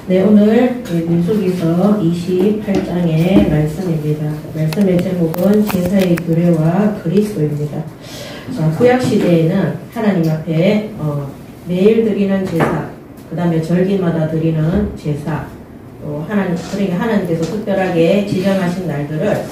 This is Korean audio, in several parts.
네, 오늘 민수기서 28장의 말씀입니다. 말씀의 제목은 제사의 규례와 그리스도입니다. 자, 구약시대에는 하나님 앞에 매일 드리는 제사, 그 다음에 절기마다 드리는 제사, 또 그러니까 하나님께서 특별하게 지정하신 날들을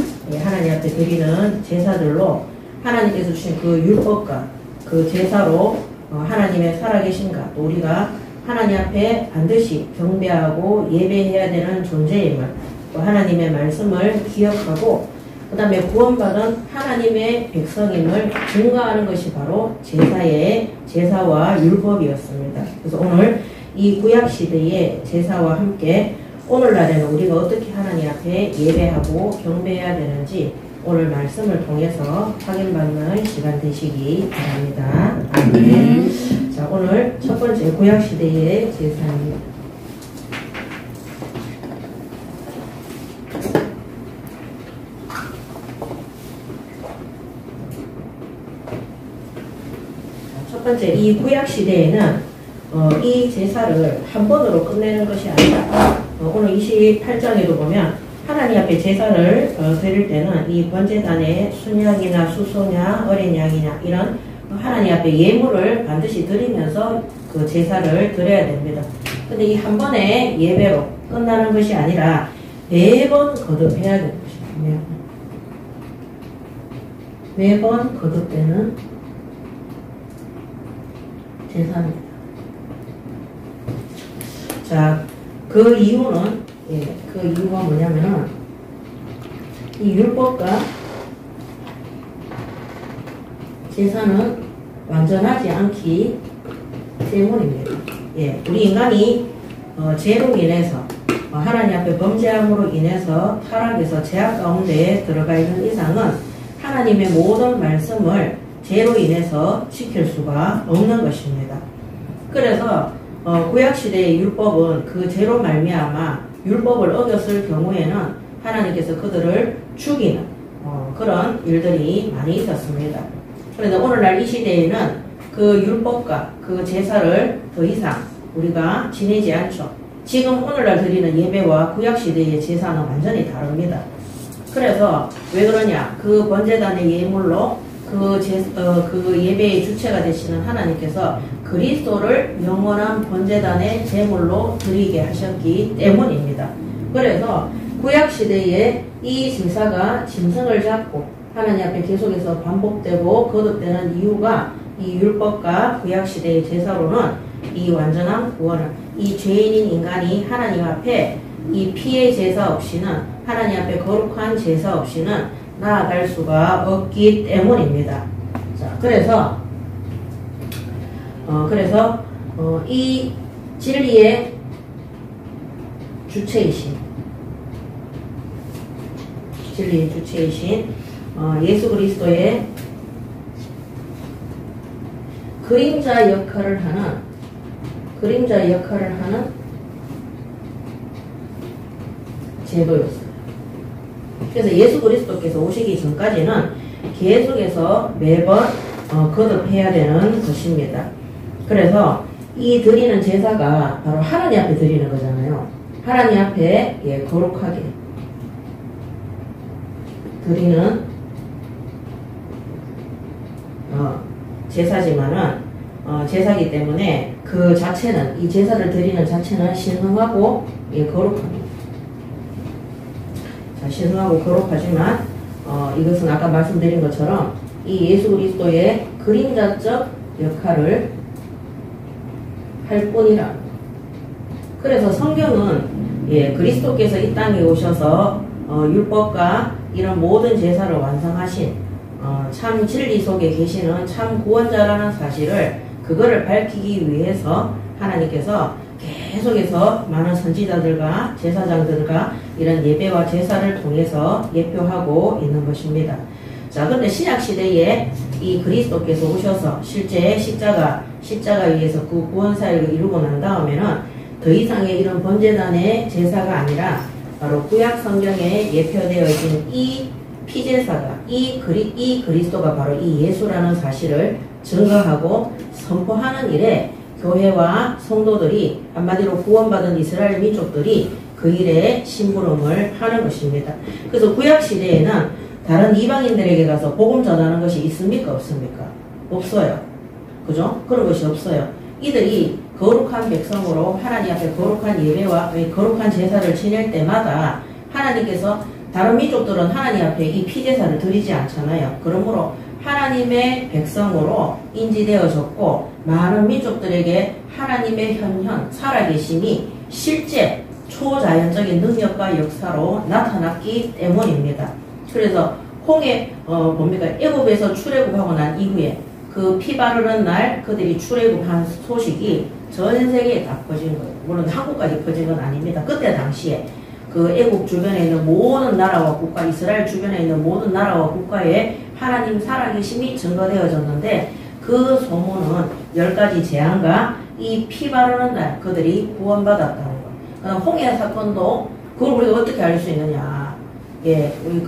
하나님 앞에 드리는 제사들로 하나님께서 주신 그 율법과 그 제사로 하나님의 살아계신가, 또 우리가 하나님 앞에 반드시 경배하고 예배해야 되는 존재임을, 또 하나님의 말씀을 기억하고 그 다음에 구원받은 하나님의 백성임을 증거하는 것이 바로 제사와 율법이었습니다. 그래서 오늘 이 구약시대의 제사와 함께 오늘날에는 우리가 어떻게 하나님 앞에 예배하고 경배해야 되는지 오늘 말씀을 통해서 확인받는 시간 되시기 바랍니다. 아멘. 자, 오늘 첫 번째 구약시대의 제사입니다. 첫 번째, 이 구약시대에는 이 제사를 한 번으로 끝내는 것이 아니라 오늘 28장에도 보면 하나님 앞에 제사를 드릴 때는 이 번제단에 순양이나 수소냐 어린 양이냐 이런 하나님 앞에 예물을 반드시 드리면서 그 제사를 드려야 됩니다. 근데 이 한 번의 예배로 끝나는 것이 아니라 매번 거듭해야 되는 것입니다. 매번 거듭되는 제사입니다. 자, 그 이유가 뭐냐면은 이 율법과 제사는 완전하지 않기 때문입니다. 우리 인간이 죄로 인해서 하나님 앞에 범죄함으로 인해서 타락해서 죄악 가운데 들어가 있는 이상은 하나님의 모든 말씀을 죄로 인해서 지킬 수가 없는 것입니다. 그래서 구약시대의 율법은 그 죄로 말미암아 율법을 어겼을 경우에는 하나님께서 그들을 죽이는 그런 일들이 많이 있었습니다. 그런데 오늘날 이 시대에는 그 율법과 그 제사를 더 이상 우리가 지내지 않죠. 지금 오늘날 드리는 예배와 구약시대의 제사는 완전히 다릅니다. 그래서 왜 그러냐? 그 번제단의 예물로 그 예배의 주체가 되시는 하나님께서 그리스도를 영원한 번제단의 제물로 드리게 하셨기 때문입니다. 그래서 구약시대에 이 제사가 짐승을 잡고 하나님 앞에 계속해서 반복되고 거듭되는 이유가 이 율법과 구약시대의 제사로는 이 완전한 구원을, 이 죄인인 인간이 하나님 앞에 이 피의 제사 없이는, 하나님 앞에 거룩한 제사 없이는 나아갈 수가 없기 때문입니다. 자, 그래서 이 진리의 주체이신 예수 그리스도의 그림자 역할을 하는 제도였어요. 그래서 예수 그리스도께서 오시기 전까지는 계속해서 매번 거듭해야 되는 것입니다. 그래서 이 드리는 제사가 바로 하나님 앞에 드리는 거잖아요. 하나님 앞에 거룩하게 드리는 제사지만은 제사기 때문에 그 자체는, 이 제사를 드리는 자체는 신성하고 거룩합니다. 자, 신성하고 거룩하지만 이것은 아까 말씀드린 것처럼 이 예수 그리스도의 그림자적 역할을 할 뿐이라. 그래서 성경은 그리스도께서 이 땅에 오셔서 율법과 이런 모든 제사를 완성하신 참 진리 속에 계시는 참 구원자라는 사실을 그거를 밝히기 위해서 하나님께서 계속해서 많은 선지자들과 제사장들과 이런 예배와 제사를 통해서 예표하고 있는 것입니다. 자, 근데 신약시대에 이 그리스도께서 오셔서 실제 십자가 위에서 그 구원사역을 이루고 난 다음에는 더 이상의 이런 번제단의 제사가 아니라 바로 구약 성경에 예표되어진 이 피제사가, 이 그리스도가 바로 이 예수라는 사실을 증거하고 선포하는 일에 교회와 성도들이 한마디로 구원받은 이스라엘 민족들이 그 일에 심부름을 하는 것입니다. 그래서 구약시대에는 다른 이방인들에게 가서 복음 전하는 것이 있습니까? 없습니까? 없어요. 그죠? 그런 것이 없어요. 이들이 거룩한 백성으로 하나님 앞에 거룩한 예배와 거룩한 제사를 지낼 때마다 하나님께서 다른 민족들은 하나님 앞에 이 피제사를 드리지 않잖아요. 그러므로 하나님의 백성으로 인지되어졌고 많은 민족들에게 하나님의 현현 살아계심이 실제 초자연적인 능력과 역사로 나타났기 때문입니다. 그래서 애굽에서 출애굽하고 난 이후에 그 피 바르는 날 그들이 출애굽한 소식이 전 세계에 다 퍼진 거예요. 물론 한국까지 퍼진 건 아닙니다. 그때 당시에 그 애굽 주변에 있는 모든 나라와 국가, 이스라엘 주변에 있는 모든 나라와 국가에 하나님 살아계심이 증거되어졌는데 그 소문은 10가지 재앙과 이 피 바르는 날 그들이 구원받았다는 거. 그다음 홍해 사건도 그걸 우리가 어떻게 알 수 있느냐. 예, 우리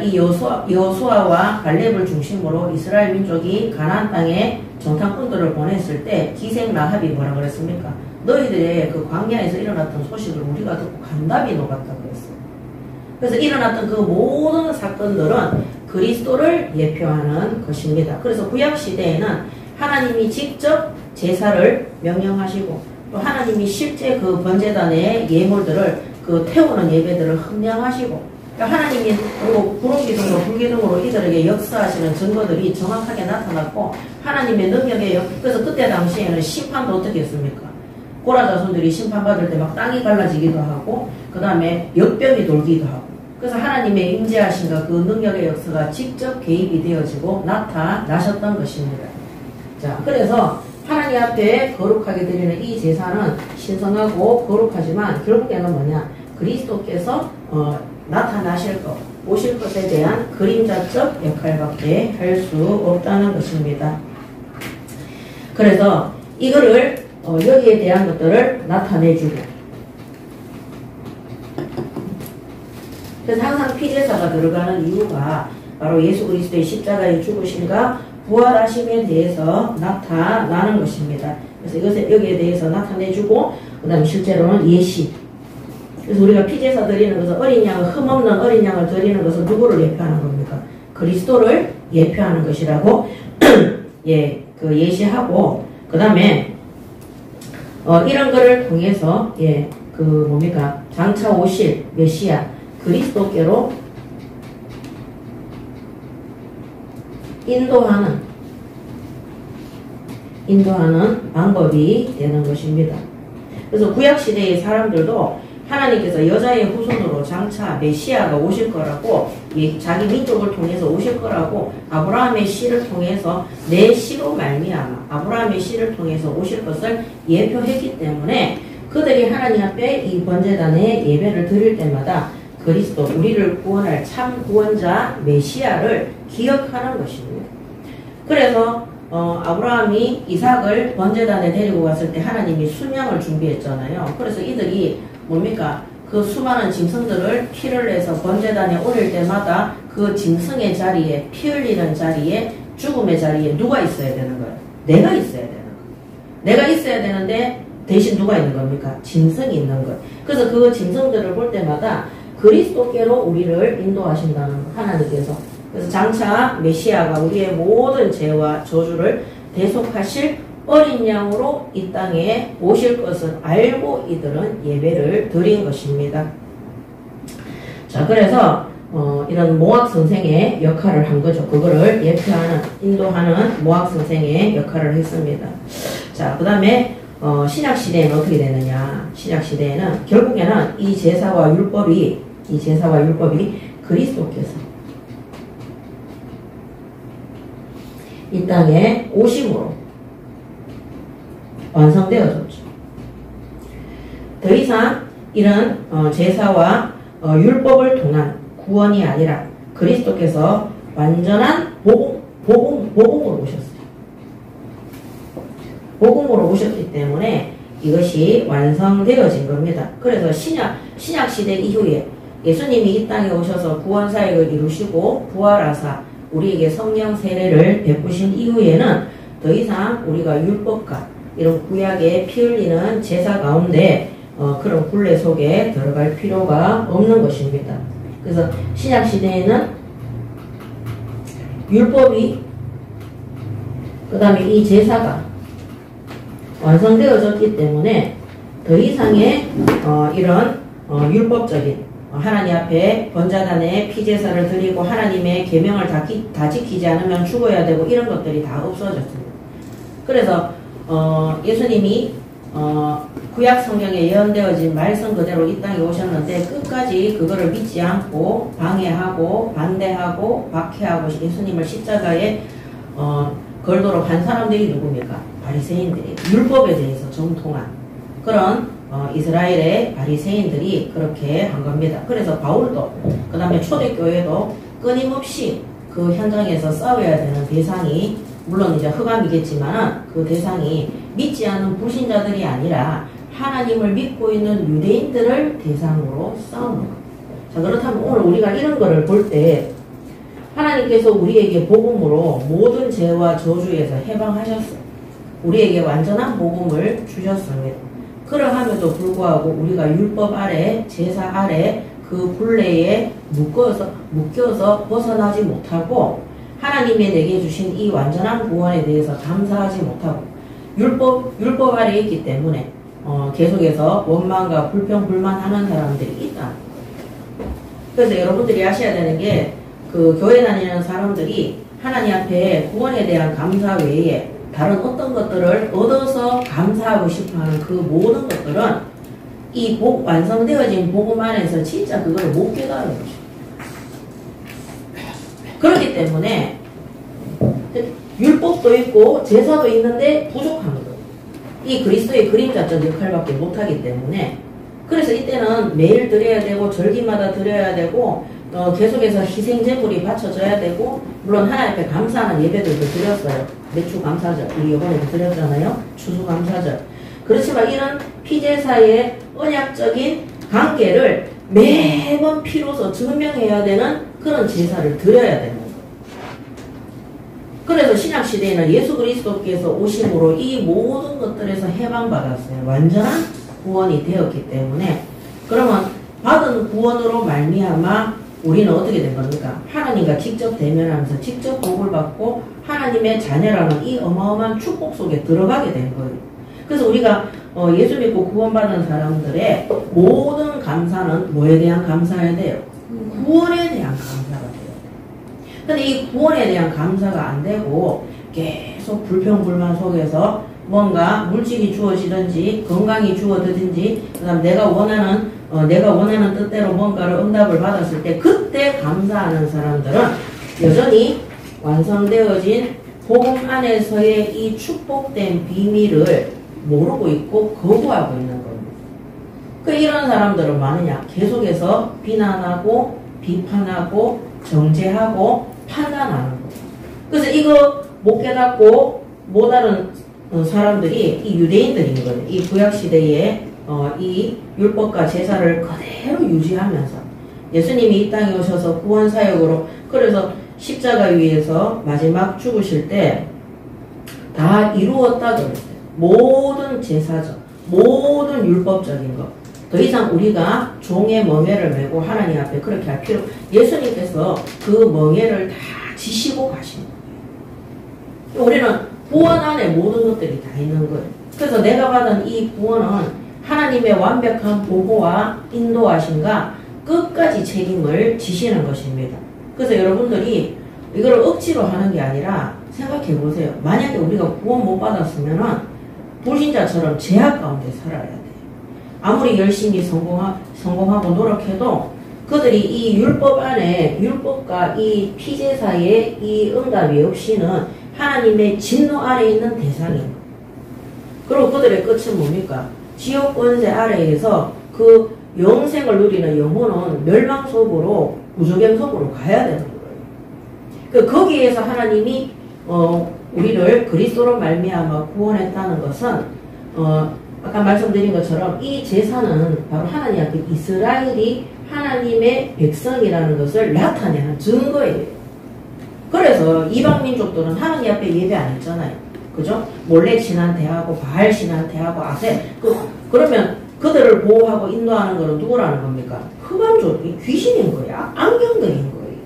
이 여호수아와 갈렙을 중심으로 이스라엘 민족이 가나안 땅에 정탐꾼들을 보냈을 때 기생 라합이 뭐라 그랬습니까? 너희들의 그 광야에서 일어났던 소식을 우리가 듣고 간담이 녹았다고 했어요. 그래서 일어났던 그 모든 사건들은 그리스도를 예표하는 것입니다. 그래서 구약시대에는 하나님이 직접 제사를 명령하시고 또 하나님이 실제 그 번제단의 예물들을 그 태우는 예배들을 헌량하시고 하나님이 그리고 구름기둥으로 불기둥으로 이들에게 역사하시는 증거들이 정확하게 나타났고 하나님의 능력에 그래서 그때 당시에는 심판도 어떻게 했습니까? 고라 자손들이 심판받을 때 막 땅이 갈라지기도 하고 그 다음에 역병이 돌기도 하고 그래서 하나님의 임재하심과 그 능력의 역사가 직접 개입이 되어지고 나타나셨던 것입니다. 자, 그래서 하나님 앞에 거룩하게 드리는 이 제사는 신성하고 거룩하지만 결국에는 뭐냐? 그리스도께서 나타나실 것, 오실 것에 대한 그림자적 역할밖에 할 수 없다는 것입니다. 그래서 이거를 여기에 대한 것들을 나타내주고 그래서 항상 피제사가 들어가는 이유가 바로 예수 그리스도의 십자가의 죽으심과 부활하심에 대해서 나타나는 것입니다. 그래서 이것에 여기에 대해서 나타내주고 그 다음에 실제로는 예시 그래서 우리가 피제사 드리는 것은 어린 양을 흠없는 어린 양을 드리는 것은 누구를 예표하는 겁니까? 그리스도를 예표하는 것이라고 예, 그 예시하고 그 다음에 이런 거를 통해서 예, 장차 오실 메시아 그리스도께로 인도하는 방법이 되는 것입니다. 그래서 구약시대의 사람들도 하나님께서 여자의 후손으로 장차 메시아가 오실 거라고 자기 민족을 통해서 오실 거라고 아브라함의 씨를 통해서 내 씨로 말미암아 아브라함의 씨를 통해서 오실 것을 예표했기 때문에 그들이 하나님 앞에 이 번제단의 예배를 드릴 때마다 그리스도 우리를 구원할 참 구원자 메시아를 기억하는 것입니다. 그래서 아브라함이 이삭을 번제단에 데리고 갔을 때 하나님이 순양을 준비했잖아요. 그래서 이들이 그 수많은 짐승들을 피를 내서 번제단에 올릴 때마다 그 짐승의 자리에 피 흘리는 자리에 죽음의 자리에 누가 있어야 되는 거예요? 내가 있어야 되는 거예요. 내가 있어야 되는데 대신 누가 있는 겁니까? 짐승이 있는 거예요. 그래서 그 짐승들을 볼 때마다 그리스도께로 우리를 인도하신다는 거 하나님께서. 그래서 장차 메시아가 우리의 모든 죄와 저주를 대속하실 어린 양으로 이 땅에 오실 것을 알고 이들은 예배를 드린 것입니다. 자, 그래서 이런 모학 선생의 역할을 한 거죠. 그거를 예표하는, 인도하는 모학 선생의 역할을 했습니다. 자, 그 다음에 신약 시대에는 어떻게 되느냐? 신약 시대에는 결국에는 이 제사와 율법이 그리스도께서 이 땅에 오심으로 완성되어졌죠. 더 이상 이런 제사와 율법을 통한 구원이 아니라 그리스도께서 완전한 복음으로 오셨어요. 복음으로 오셨기 때문에 이것이 완성되어진 겁니다. 그래서 신약 시대 이후에 예수님이 이 땅에 오셔서 구원 사역을 이루시고 부활하사 우리에게 성령 세례를 베푸신 이후에는 더 이상 우리가 율법과 이런 구약에 피 흘리는 제사 가운데 그런 굴레 속에 들어갈 필요가 없는 것입니다. 그래서 신약 시대에는 율법이 그 다음에 이 제사가 완성되어졌기 때문에 더 이상의 이런 율법적인 하나님 앞에 번제단에 피제사를 드리고 하나님의 계명을 다 지키지 않으면 죽어야 되고 이런 것들이 다 없어졌습니다. 그래서 예수님이 구약 성경에 예언되어진 말씀 그대로 이 땅에 오셨는데 끝까지 그거를 믿지 않고 방해하고 반대하고 박해하고 예수님을 십자가에 걸도록 한 사람들이 누굽니까? 바리새인들이 율법에 대해서 정통한 그런 이스라엘의 바리새인들이 그렇게 한 겁니다. 그래서 바울도 그 다음에 초대교회도 끊임없이 그 현장에서 싸워야 되는 대상이 물론 이제 흑암이겠지만 그 대상이 믿지 않는 불신자들이 아니라 하나님을 믿고 있는 유대인들을 대상으로 싸우는 겁니다. 자, 그렇다면 오늘 우리가 이런 거를 볼 때 하나님께서 우리에게 복음으로 모든 죄와 저주에서 해방하셨어요. 우리에게 완전한 복음을 주셨습니다. 그러함에도 불구하고 우리가 율법 아래, 제사 아래 그 굴레에 묶여서 벗어나지 못하고 하나님이 내게 주신 이 완전한 구원에 대해서 감사하지 못하고 율법 아래 있기 때문에 계속해서 원망과 불평, 불만하는 사람들이 있다. 그래서 여러분들이 아셔야 되는 게 그 교회 다니는 사람들이 하나님 앞에 구원에 대한 감사 외에 다른 어떤 것들을 얻어서 감사하고 싶어하는 그 모든 것들은 이 완성되어진 복음 안에서 진짜 그걸 못 깨달은 것입니다. 그렇기 때문에 율법도 있고 제사도 있는데 부족한 거예요. 이 그리스도의 그림자적 역할밖에 못하기 때문에 그래서 이때는 매일 드려야 되고 절기마다 드려야 되고 계속해서 희생제물이 바쳐져야 되고 물론 하나님 앞에 감사하는 예배들도 드렸어요. 매주 감사절 우리 이번에도 드렸잖아요. 추수감사절. 그렇지만 이런 피제사의 언약적인 관계를 매번 피로서 증명해야 되는 그런 제사를 드려야 되는 거예요. 그래서 신약시대에는 예수 그리스도께서 오심으로 이 모든 것들에서 해방받았어요. 완전한 구원이 되었기 때문에 그러면 받은 구원으로 말미암아 우리는 어떻게 된 겁니까? 하나님과 직접 대면하면서 직접 복을 받고 하나님의 자녀라는 이 어마어마한 축복 속에 들어가게 된 거예요. 그래서 우리가 예수 믿고 구원받은 사람들의 모든 감사는 뭐에 대한 감사해야 돼요? 구원에 대한 감사가 돼요. 근데 이 구원에 대한 감사가 안 되고 계속 불평불만 속에서 뭔가 물질이 주어지든지 건강이 주어지든지 그다음 내가 원하는 뜻대로 뭔가를 응답을 받았을 때 그때 감사하는 사람들은 여전히 완성되어진 복음 안에서의 이 축복된 비밀을 모르고 있고 거부하고 있는 겁니다. 이런 사람들은 많으냐? 계속해서 비난하고 비판하고 정죄하고 판단하는 거예요. 그래서 이거 못 깨닫고 못 알은 사람들이 이 유대인들이거든요. 이 구약시대에 이 율법과 제사를 그대로 유지하면서 예수님이 이 땅에 오셔서 구원사역으로 그래서 십자가 위에서 마지막 죽으실 때 다 이루었다 그랬어요. 모든 제사적, 모든 율법적인 것. 더 이상 우리가 종의 멍에를 메고 하나님 앞에 그렇게 할 필요 예수님께서 그 멍에를 다 지시고 가신 거예요. 우리는 구원 안에 모든 것들이 다 있는 거예요. 그래서 내가 받은 이 구원은 하나님의 완벽한 보호와 인도하심과 끝까지 책임을 지시는 것입니다. 그래서 여러분들이 이걸 억지로 하는 게 아니라 생각해 보세요. 만약에 우리가 구원 못 받았으면은 불신자처럼 죄악 가운데 살아야 돼요. 아무리 열심히 성공하고 노력해도 그들이 이 율법 안에 율법과 이 피제사의 이 응답이 없이는 하나님의 진노 아래에 있는 대상이에요. 그리고 그들의 끝은 뭡니까? 지옥 권세 아래에서 그 영생을 누리는 영혼은 멸망 속으로 구조경 속으로 가야 되는 거예요. 거기에서 하나님이 우리를 그리스도로 말미암아 구원했다는 것은 아까 말씀드린 것처럼 이 제사는 바로 하나님 앞에 이스라엘이 하나님의 백성이라는 것을 나타내는 증거예요. 그래서 이방 민족들은 하나님 앞에 예배 안 했잖아요. 그죠? 몰래 신한테 하고 바알 신한테 하고 아세 그러면 그들을 보호하고 인도하는 거는 누구라는 겁니까? 흑암조 귀신인 거야. 악령들인 거예요.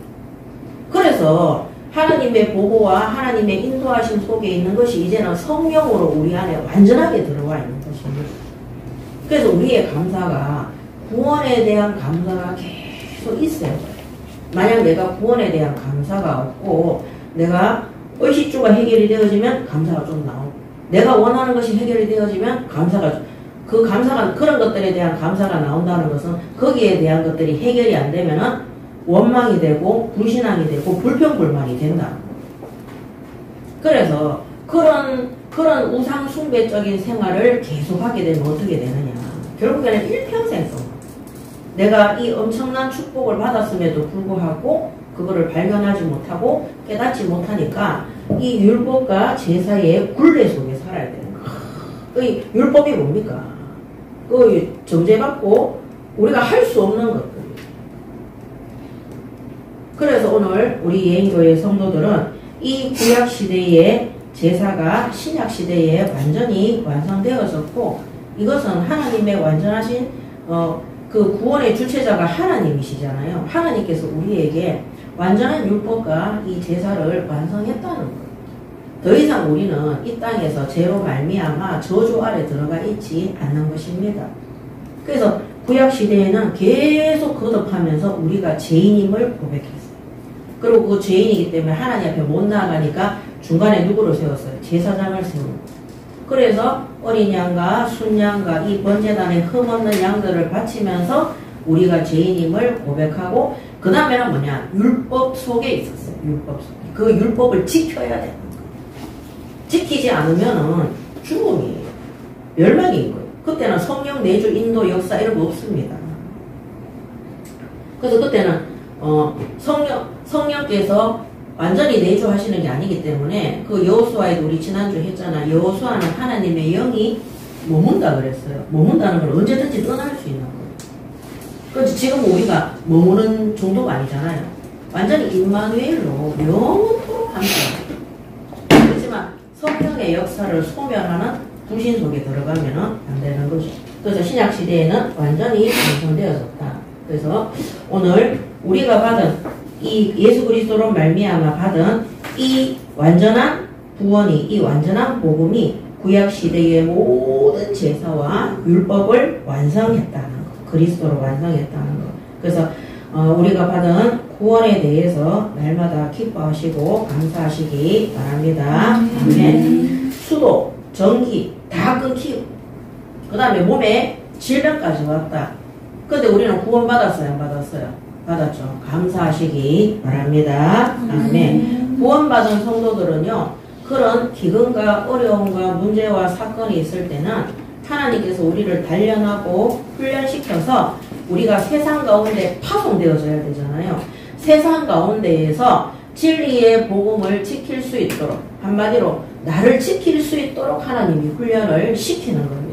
그래서 하나님의 보호와 하나님의 인도하심 속에 있는 것이 이제는 성령으로 우리 안에 완전하게 들어와 있는 것입니다. 그래서 우리의 감사가 구원에 대한 감사가 계속 있어야 돼요. 만약 내가 구원에 대한 감사가 없고 내가 의식주가 해결이 되어지면 감사가 좀 나오고 내가 원하는 것이 해결이 되어지면 감사가 그런 것들에 대한 감사가 나온다는 것은 거기에 대한 것들이 해결이 안 되면은 원망이 되고 불신앙이 되고 불평불만이 된다. 그래서 그런 우상 숭배적인 생활을 계속하게 되면 어떻게 되느냐. 결국에는 일평생 동안 내가 이 엄청난 축복을 받았음에도 불구하고 그거를 발견하지 못하고 깨닫지 못하니까 이 율법과 제사의 굴레 속에 살아야 되는 거예요. 그 율법이 뭡니까? 그 정죄받고 우리가 할 수 없는 것들. 그래서 오늘 우리 예인교회 성도들은 이 구약시대의 제사가 신약시대에 완전히 완성되어졌고 이것은 하나님의 완전하신 그 구원의 주체자가 하나님이시잖아요. 하나님께서 우리에게 완전한 율법과 이 제사를 완성했다는 거예요. 더 이상 우리는 이 땅에서 죄로 말미암아 저주 아래 들어가 있지 않는 것입니다. 그래서 구약시대에는 계속 거듭하면서 우리가 죄인임을 고백했어요. 그리고 그 죄인이기 때문에 하나님 앞에 못 나아가니까 중간에 누구를 세웠어요? 제사장을 세우는 거예요. 그래서 어린 양과 순양과 이 번제단에 흠없는 양들을 바치면서 우리가 죄인임을 고백하고 그 다음에는 뭐냐? 율법 속에 있었어요. 율법 속에. 그 율법을 지켜야 되는 거예요. 지키지 않으면은 죽음이에요. 멸망인 거예요. 그때는 성령 내주 인도 역사 이런 거 없습니다. 그래서 그때는 성령께서 완전히 내주하시는 게 아니기 때문에 그 여호수아에도 우리 지난주 했잖아. 여호수아는 하나님의 영이 머문다 그랬어요. 머문다는 걸 언제든지 떠날 수 있는 거예요. 그렇지 지금 우리가 머무는 정도가 아니잖아요. 완전히 임마누엘로 영원토록 함께. 그렇지만 성령의 역사를 소멸하는 불신 속에 들어가면은 안 되는 거죠. 그래서 신약 시대에는 완전히 완성되어졌다. 그래서 오늘 우리가 받은 이 예수 그리스도로 말미암아 받은 이 완전한 구원이 이 완전한 복음이 구약 시대의 모든 제사와 율법을 완성했다는 것, 그리스도로 완성했다는 것. 그래서 우리가 받은 구원에 대해서 날마다 기뻐하시고 감사하시기 바랍니다. 아멘. 수도, 전기 다 끊기고 그 다음에 몸에 질병까지 왔다. 근데 우리는 구원 받았어요? 안 받았어요? 받았죠. 감사하시기 바랍니다. 아멘. 구원받은 성도들은요, 그런 기근과 어려움과 문제와 사건이 있을 때는 하나님께서 우리를 단련하고 훈련시켜서 우리가 세상 가운데 파송되어져야 되잖아요. 세상 가운데에서 진리의 복음을 지킬 수 있도록, 한마디로 나를 지킬 수 있도록 하나님이 훈련을 시키는 겁니다.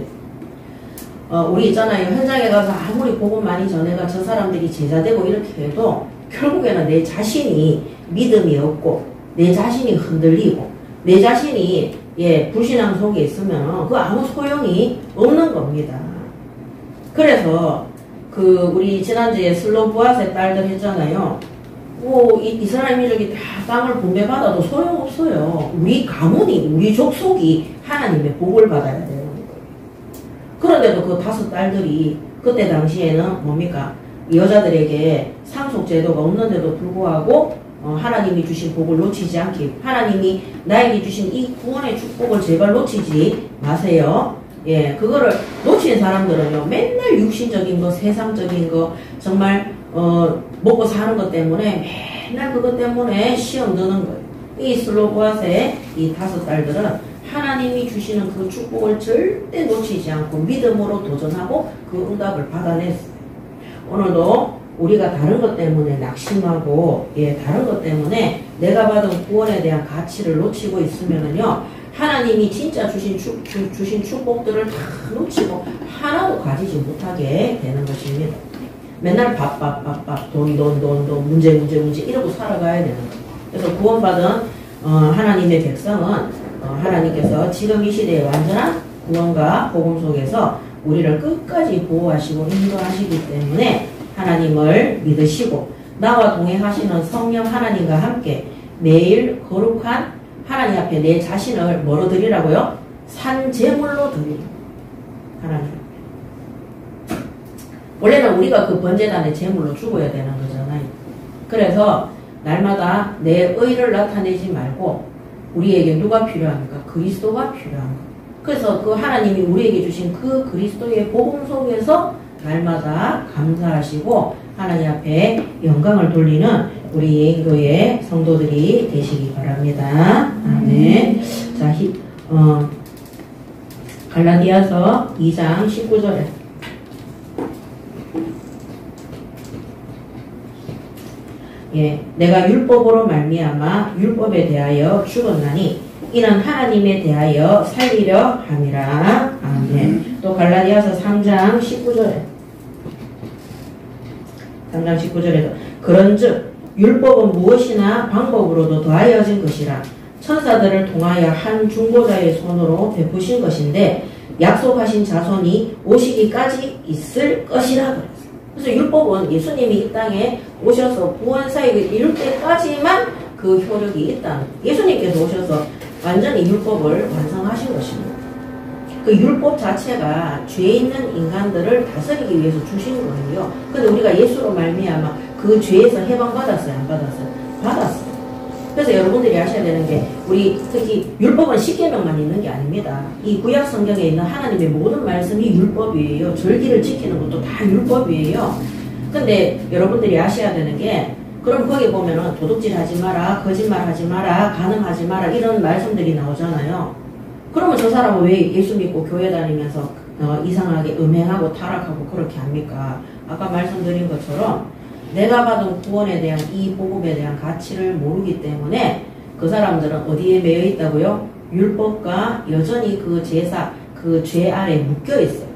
우리 있잖아요. 현장에 가서 아무리 복음 많이 전해가 저 사람들이 제자되고 이렇게 해도 결국에는 내 자신이 믿음이 없고 내 자신이 흔들리고 내 자신이 불신앙 속에 있으면 그 아무 소용이 없는 겁니다. 그래서 우리 지난주에 슬로브아세 딸들 했잖아요. 이스라엘 민족이 다 땅을 분배받아도 소용없어요. 우리 가문이, 우리 족속이 하나님의 복을 받아야 되는 거예요. 그런데도 그 5 딸들이 그때 당시에는 뭡니까? 여자들에게 상속제도가 없는데도 불구하고 하나님이 주신 복을 놓치지 않기, 하나님이 나에게 주신 이 구원의 축복을 제발 놓치지 마세요. 그거를 놓친 사람들은요, 맨날 육신적인 거, 세상적인 거, 정말 먹고 사는 것 때문에 맨날 그것 때문에 시험 드는 거예요. 이 슬로브아스의 이 5 딸들은 하나님이 주시는 그 축복을 절대 놓치지 않고 믿음으로 도전하고 그 응답을 받아냈어요. 오늘도 우리가 다른 것 때문에 낙심하고 다른 것 때문에 내가 받은 구원에 대한 가치를 놓치고 있으면은요, 하나님이 진짜 주신 축복들을 다 놓치고 하나도 가지지 못하게 되는 것입니다. 맨날 밥, 돈, 문제 이러고 살아가야 되는 거예요. 그래서 구원받은 하나님의 백성은 하나님께서 지금 이 시대의 완전한 구원과 복음 속에서 우리를 끝까지 보호하시고 인도하시기 때문에 하나님을 믿으시고 나와 동행하시는 성령 하나님과 함께 매일 거룩한 하나님 앞에 내 자신을 뭐로 드리라고요? 산제물로 드리라. 하나님 앞에. 원래는 우리가 그 번제단의 제물로 죽어야 되는 거잖아요. 그래서 날마다 내 의를 나타내지 말고 우리에게 누가 필요합니까? 그리스도가 필요한 거. 그래서 그 하나님이 우리에게 주신 그 그리스도의 복음 속에서 날마다 감사하시고 하나님 앞에 영광을 돌리는 우리 예인교회 성도들이 되시기 바랍니다. 아멘. 자, 갈라디아서 2장 19절에 내가 율법으로 말미암아 율법에 대하여 죽었나니 이는 하나님에 대하여 살리려 함이라. 아멘. 또 갈라디아서 3장 19절에 3장 19절에도 그런즉 율법은 무엇이나 방법으로도 더하여진 것이라 천사들을 통하여 한 중보자의 손으로 베푸신 것인데 약속하신 자손이 오시기까지 있을 것이라 그랬어요. 그래서 율법은 예수님이 이 땅에 오셔서 구원사역을 이룰 때까지만 그 효력이 있다는, 예수님께서 오셔서 완전히 율법을 완성하신 것입니다. 그 율법 자체가 죄 있는 인간들을 다스리기 위해서 주신 거예요. 근데 우리가 예수로 말미암아 그 죄에서 해방받았어요? 안 받았어요? 받았어요. 그래서 여러분들이 아셔야 되는 게 우리 특히 율법은 10계명만 있는 게 아닙니다. 이 구약 성경에 있는 하나님의 모든 말씀이 율법이에요. 절기를 지키는 것도 다 율법이에요. 근데 여러분들이 아셔야 되는 게 그럼 거기 보면은 도둑질 하지 마라, 거짓말 하지 마라, 간음하지 마라 이런 말씀들이 나오잖아요. 그러면 저 사람은 왜 예수 믿고 교회 다니면서 이상하게 음행하고 타락하고 그렇게 합니까? 아까 말씀드린 것처럼 내가 받은 구원에 대한 이 복음에 대한 가치를 모르기 때문에 그 사람들은 어디에 매여 있다고요? 율법과 여전히 그 제사, 그 죄 아래 묶여 있어요.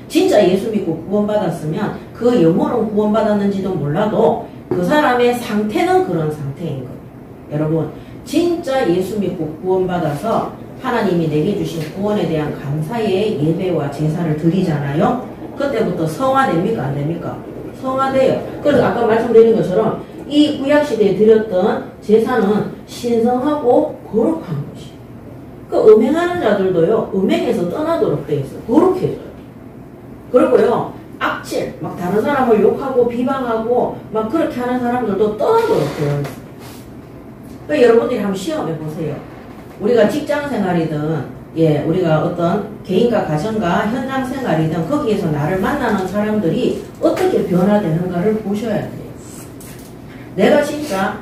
진짜 예수 믿고 구원받았으면 그 영혼은 구원받았는지도 몰라도 그 사람의 상태는 그런 상태인 거예요. 여러분, 진짜 예수 믿고 구원받아서 하나님이 내게 주신 구원에 대한 감사의 예배와 제사를 드리잖아요. 그때부터 성화됩니까? 안 됩니까? 성화돼요. 그래서 아까 말씀드린 것처럼 이 구약시대에 드렸던 제사는 신성하고 거룩한 것이에요. 그 음행하는 자들도요, 음행에서 떠나도록 돼 있어요. 거룩해져요. 그리고요, 악질, 막 다른 사람을 욕하고 비방하고 막 그렇게 하는 사람들도 떠나도록 되어 있어요. 그러니까 여러분들이 한번 시험해 보세요. 우리가 직장 생활이든 우리가 어떤 개인과 가정과 현장 생활이든 거기에서 나를 만나는 사람들이 어떻게 변화되는가를 보셔야 돼요. 내가 진짜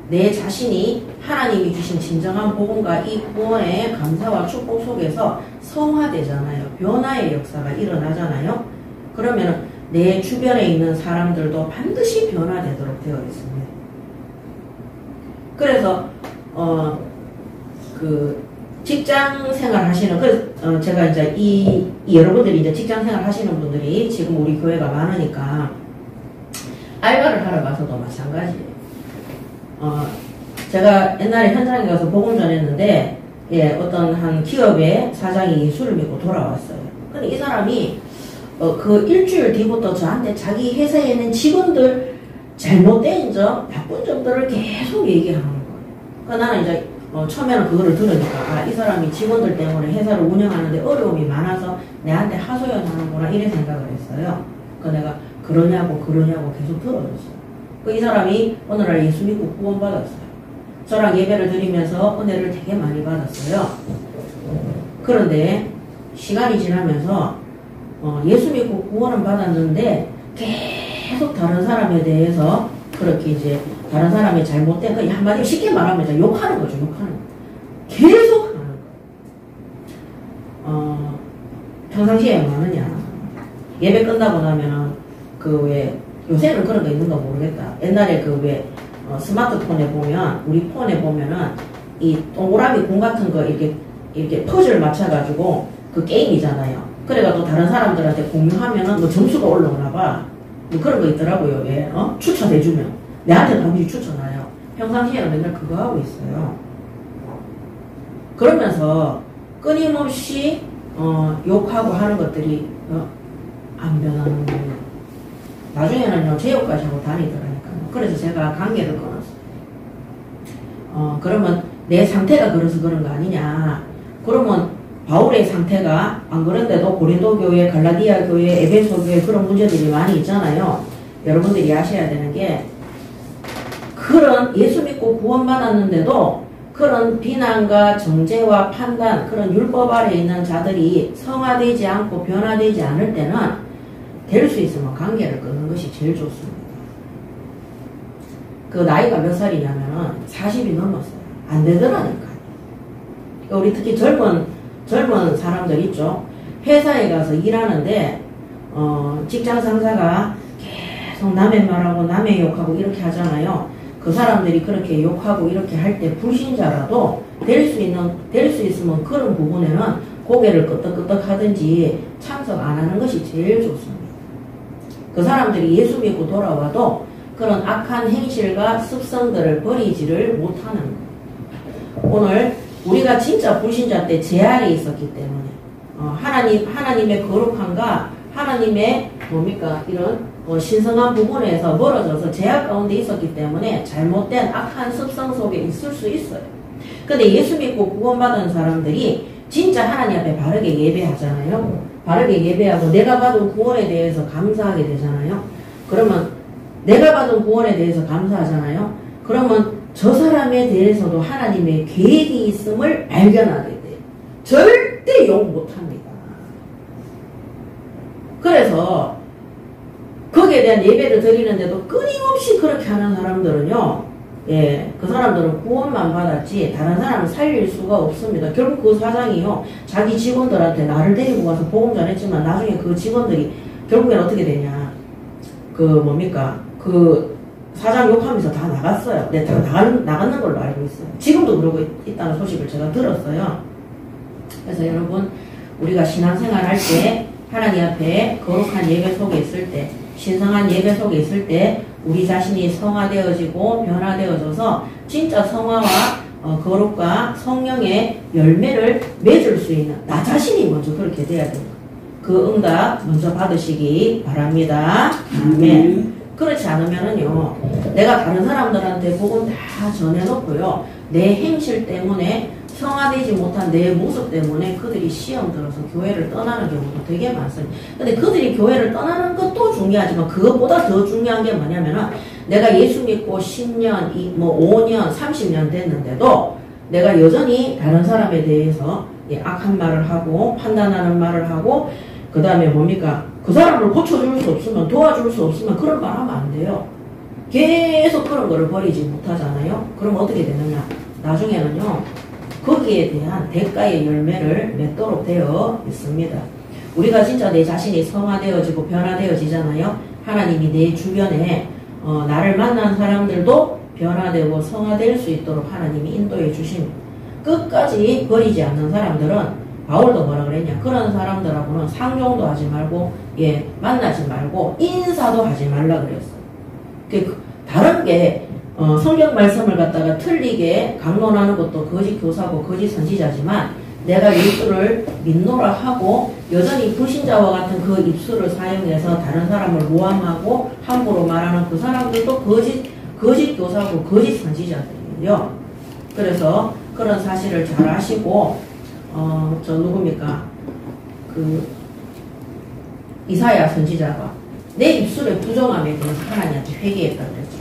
내 자신이 하나님이 주신 진정한 복음과 이 구원의 감사와 축복 속에서 성화되잖아요. 변화의 역사가 일어나잖아요. 그러면 내 주변에 있는 사람들도 반드시 변화되도록 되어 있습니다. 그래서 그 직장 생활 하시는, 그래서 제가 이제 이 여러분들이 이제 직장 생활 하시는 분들이 지금 우리 교회가 많으니까 알바를 하러 가서도 마찬가지예요. 제가 옛날에 현장에 가서 복음 전했는데 어떤 한 기업의 사장이 예수를 믿고 돌아왔어요. 근데 이 사람이 그 일주일 뒤부터 저한테 자기 회사에 있는 직원들 잘못된 점, 나쁜 점들을 계속 얘기하는 거예요. 그러니까 나는 이제 처음에는 그거를 들으니까 이 사람이 직원들 때문에 회사를 운영하는데 어려움이 많아서 내한테 하소연하는구나 이래 생각을 했어요. 그러니까 내가 그러냐고 계속 들어줬어요. 이 사람이 어느 날 예수 믿고 구원받았어요. 저랑 예배를 드리면서 은혜를 되게 많이 받았어요. 그런데 시간이 지나면서 예수 믿고 구원은 받았는데 계속 다른 사람에 대해서 그렇게 이제 다른 사람의 잘못된 거 한마디로 쉽게 말하면 이제 욕하는 거죠. 욕하는 거. 계속 하는 거. 평상시에 뭐 하느냐. 예배 끝나고 나면은 그 왜 요새는 그런 거 있는가 모르겠다. 옛날에 그 왜 스마트폰에 보면 우리 폰에 보면은 이 동그라미 공 같은 거 이렇게 퍼즐 맞춰가지고 그 게임이잖아요. 그래가지고 다른 사람들한테 공유하면은 뭐 점수가 올라오나 봐. 뭐 그런 거 있더라고요. 왜? 추천해주면. 내한테 단지 추천해요. 평상시에는 맨날 그거 하고 있어요. 그러면서 끊임없이 욕하고 하는 것들이 안 변하는 거예요. 나중에는요 제욕까지 하고 다니더라니까요. 그래서 제가 관계를 끊었어요. 그러면 내 상태가 그래서 그런 거 아니냐. 그러면 바울의 상태가 안 그런데도 고린도 교회, 갈라디아 교회, 에베소 교회 그런 문제들이 많이 있잖아요. 여러분들이 아셔야 되는 게 그런 예수 믿고 구원받았는데도 그런 비난과 정죄와 판단, 그런 율법 아래 있는 자들이 성화되지 않고 변화되지 않을 때는 될 수 있으면 관계를 끊는 것이 제일 좋습니다. 그 나이가 몇 살이냐면은 40이 넘었어요. 안 되더라니까요. 우리 특히 젊은 사람들 있죠. 회사에 가서 일하는데 직장 상사가 계속 남의 말하고 남의 욕하고 이렇게 하잖아요. 그 사람들이 그렇게 욕하고 이렇게 할 때 불신자라도 될 수 있으면 그런 부분에는 고개를 끄덕끄덕 하든지 참석 안 하는 것이 제일 좋습니다. 그 사람들이 예수 믿고 돌아와도 그런 악한 행실과 습성들을 버리지를 못하는 거예요. 오늘 우리가 진짜 불신자 때 제 아래에 있었기 때문에 하나님의 거룩함과 하나님의 뭡니까 이런 신성한 부분에서 멀어져서 제약 가운데 있었기 때문에 잘못된 악한 습성 속에 있을 수 있어요. 근데 예수 믿고 구원받은 사람들이 진짜 하나님 앞에 바르게 예배하잖아요. 바르게 예배하고 내가 받은 구원에 대해서 감사하게 되잖아요. 그러면 내가 받은 구원에 대해서 감사하잖아요. 그러면 저 사람에 대해서도 하나님의 계획이 있음을 발견하게 돼요. 절대 욕 못합니다. 그래서 거기에 대한 예배를 드리는데도 끊임없이 그렇게 하는 사람들은요, 그 사람들은 구원만 받았지 다른 사람을 살릴 수가 없습니다. 결국 그 사장이요, 자기 직원들한테 나를 데리고 가서 복음 전했지만 나중에 그 직원들이 결국엔 어떻게 되냐, 그 사장 욕하면서 다 나갔어요. 네, 다 나갔는 걸로 알고 있어요. 지금도 그러고 있다는 소식을 제가 들었어요. 그래서 여러분, 우리가 신앙생활 할 때 하나님 앞에 거룩한 예배 속에 있을 때, 신성한 예배 속에 있을 때 우리 자신이 성화되어지고 변화되어져서 진짜 성화와 거룩과 성령의 열매를 맺을 수 있는 나 자신이 먼저 그렇게 돼야 됩니다. 그 응답 먼저 받으시기 바랍니다. 아멘. 그렇지 않으면은요, 내가 다른 사람들한테 복음 다 전해놓고요, 내 행실 때문에 성화되지 못한 내 모습 때문에 그들이 시험 들어서 교회를 떠나는 경우도 되게 많습니다. 근데 그들이 교회를 떠나는 것도 중요하지만 그것보다 더 중요한 게 뭐냐면은 내가 예수 믿고 10년, 5년, 30년 됐는데도 내가 여전히 다른 사람에 대해서 악한 말을 하고 판단하는 말을 하고 그 다음에 뭡니까? 그 사람을 고쳐줄 수 없으면 도와줄 수 없으면 그런 말 하면 안 돼요. 계속 그런 거를 버리지 못하잖아요. 그럼 어떻게 되느냐? 나중에는요, 거기에 대한 대가의 열매를 맺도록 되어 있습니다. 우리가 진짜 내 자신이 성화되어지고 변화되어지잖아요. 하나님이 내 주변에 나를 만난 사람들도 변화되고 성화될 수 있도록 하나님이 인도해 주십니다. 끝까지 버리지 않는 사람들은 바울도 뭐라 그랬냐, 그런 사람들하고는 상종도 하지 말고 만나지 말고 인사도 하지 말라 그랬어요. 다른 게 성경 말씀을 갖다가 틀리게 강론하는 것도 거짓 교사고 거짓 선지자지만 내가 예수를 믿노라 하고 여전히 불신자와 같은 그 입술을 사용해서 다른 사람을 모함하고 함부로 말하는 그 사람들도 거짓 교사고 거짓 선지자들이에요. 그래서 그런 사실을 잘 아시고 저 누굽니까? 이사야 선지자가 내 입술의 부정함에 대해서 하나님한테 회개했다 그랬죠.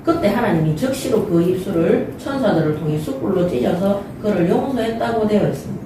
그때 하나님이 즉시로 그 입술을 천사들을 통해 숯불로 찢어서 그를 용서했다고 되어 있습니다.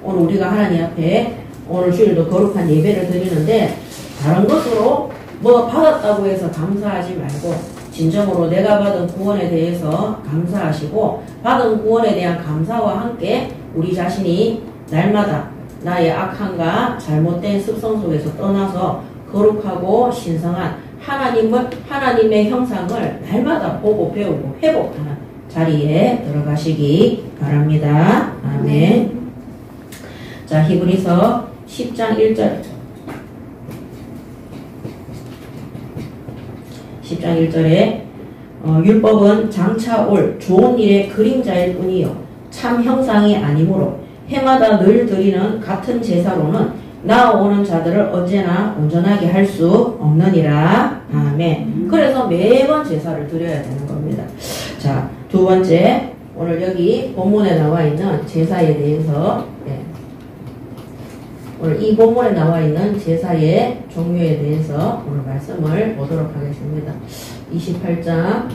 오늘 우리가 하나님 앞에 오늘 주일도 거룩한 예배를 드리는데 다른 것으로 받았다고 해서 감사하지 말고 진정으로 내가 받은 구원에 대해서 감사하시고 받은 구원에 대한 감사와 함께 우리 자신이 날마다 나의 악함과 잘못된 습성 속에서 떠나서 거룩하고 신성한 하나님의 형상을 날마다 보고 배우고 회복하는 자리에 들어가시기 바랍니다. 아멘. 자, 히브리서 10장 1절. 10장 1절에 율법은 장차 올 좋은 일의 그림자일 뿐이요 참 형상이 아니므로 해마다 늘 드리는 같은 제사로는 나아오는 자들을 언제나 온전하게 할 수 없느니라. 아멘. 그래서 매번 제사를 드려야 되는 겁니다. 자, 두 번째, 오늘 여기 본문에 나와 있는 제사에 대해서, 오늘 이 본문에 나와 있는 제사의 종류에 대해서 오늘 말씀을 보도록 하겠습니다. 28장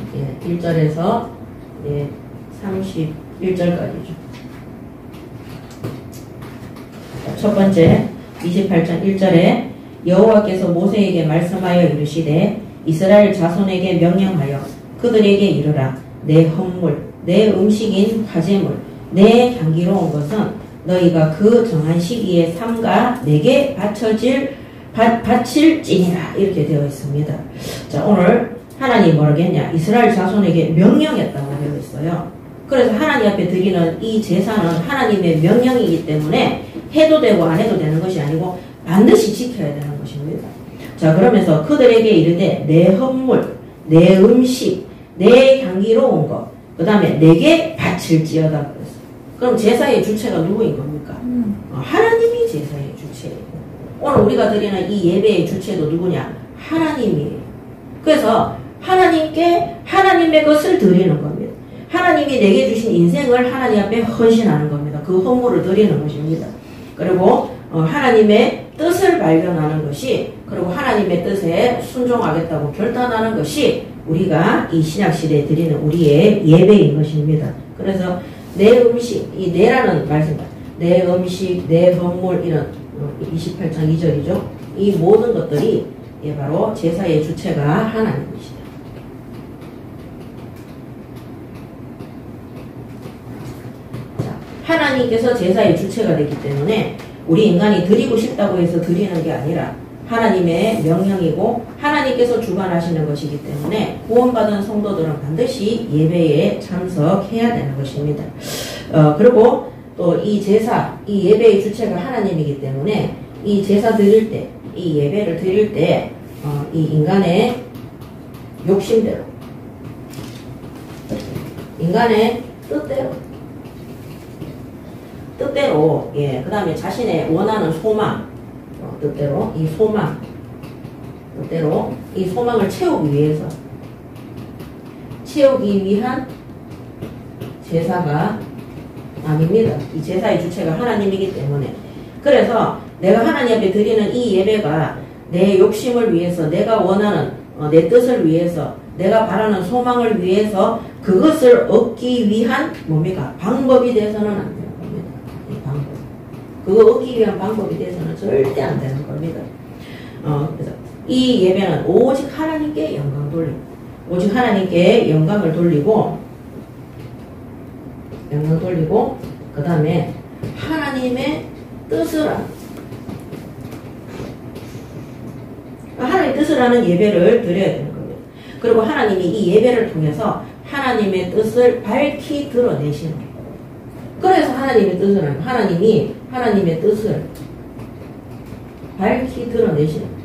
1절에서 31절까지죠. 첫 번째, 28장 1절에 여호와께서 모세에게 말씀하여 이르시되 이스라엘 자손에게 명령하여 그들에게 이르라. 내 헌물, 내 음식인 화제물, 내 향기로운 것은 너희가 그 정한 시기에 삼가 내게 바칠지니라. 이렇게 되어 있습니다. 자, 오늘 하나님이 뭐라겠냐? 이스라엘 자손에게 명령했다고 되어 있어요. 그래서 하나님 앞에 드리는 이 제사는 하나님의 명령이기 때문에 해도 되고 안 해도 되는 것이 아니고 반드시 지켜야 되는 것입니다. 자, 그러면서 그들에게 이르되 내 헌물, 내 음식, 내 향기로운 것, 그 다음에 내게 바칠지어다 그랬어요. 그럼 제사의 주체가 누구인 겁니까? 하나님이 제사의 주체예요. 오늘 우리가 드리는 이 예배의 주체도 누구냐? 하나님이에요. 그래서 하나님께 하나님의 것을 드리는 겁니다. 하나님이 내게 주신 인생을 하나님 앞에 헌신하는 겁니다. 그 헌물을 드리는 것입니다. 그리고 하나님의 뜻을 발견하는 것이, 그리고 하나님의 뜻에 순종하겠다고 결단하는 것이 우리가 이 신약시대에 드리는 우리의 예배인 것입니다. 그래서 내 음식, 이 내라는 말씀입니다. 내 음식, 내 헌물, 이런 28장 2절이죠. 이 모든 것들이 바로 제사의 주체가 하나님이시다. 하나님께서 제사의 주체가 되기 때문에 우리 인간이 드리고 싶다고 해서 드리는 게 아니라 하나님의 명령이고 하나님께서 주관하시는 것이기 때문에 구원받은 성도들은 반드시 예배에 참석해야 되는 것입니다. 그리고 또 이 제사, 이 예배의 주체가 하나님이기 때문에 이 제사 드릴 때, 이 예배를 드릴 때 이 인간의 욕심대로, 인간의 뜻대로, 그 다음에 자신의 원하는 소망, 뜻대로, 뜻대로 이 소망을 채우기 위한 제사가 아닙니다. 이 제사의 주체가 하나님이기 때문에. 그래서 내가 하나님 앞에 드리는 이 예배가 내 욕심을 위해서, 내가 원하는 내 뜻을 위해서, 내가 바라는 소망을 위해서 그것을 얻기 위한 뭡니까? 방법이 돼서는 안 되는 겁니다. 이 방법. 그거 얻기 위한 방법이 돼서는 절대 안 되는 겁니다. 그래서 이 예배는 오직 하나님께 영광 돌리고, 오직 하나님께 영광을 돌리고, 그 다음에 하나님의 뜻을 하는, 하나님의 뜻을 하는 예배를 드려야 되는 겁니다. 그리고 하나님이 이 예배를 통해서 하나님의 뜻을 밝히 드러내시는 거예요. 그래서 하나님의 뜻을 하는 거예요. 하나님이 하나님의 뜻을 밝히 드러내시는 거예요.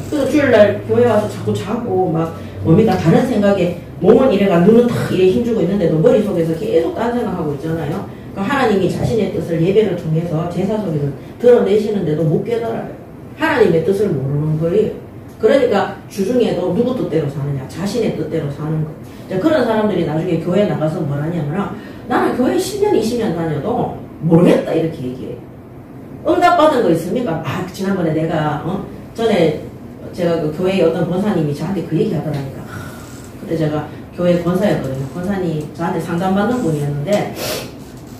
그래서 주일날 교회 와서 자꾸 자고 막 뭡니까? 다른 생각에 몸은 이래가 눈은 탁 이래 힘주고 있는데도 머릿속에서 계속 딴 생각하고 있잖아요. 그러니까 하나님이 자신의 뜻을 예배를 통해서 제사 속에서 드러내시는데도 못 깨달아요. 하나님의 뜻을 모르는 거예요. 그러니까 주중에도 누구 뜻대로 사느냐? 자신의 뜻대로 사는 거. 그런 사람들이 나중에 교회 나가서 뭘 하냐면 나는 교회 10년, 20년 다녀도 모르겠다 이렇게 얘기해요. 응답받은 거 있습니까? 지난번에 내가 전에 제가 그 교회에 어떤 권사님이 저한테 그 얘기 하더라니까. 그때 제가 교회 권사였거든요. 권사님 저한테 상담받는 분이었는데,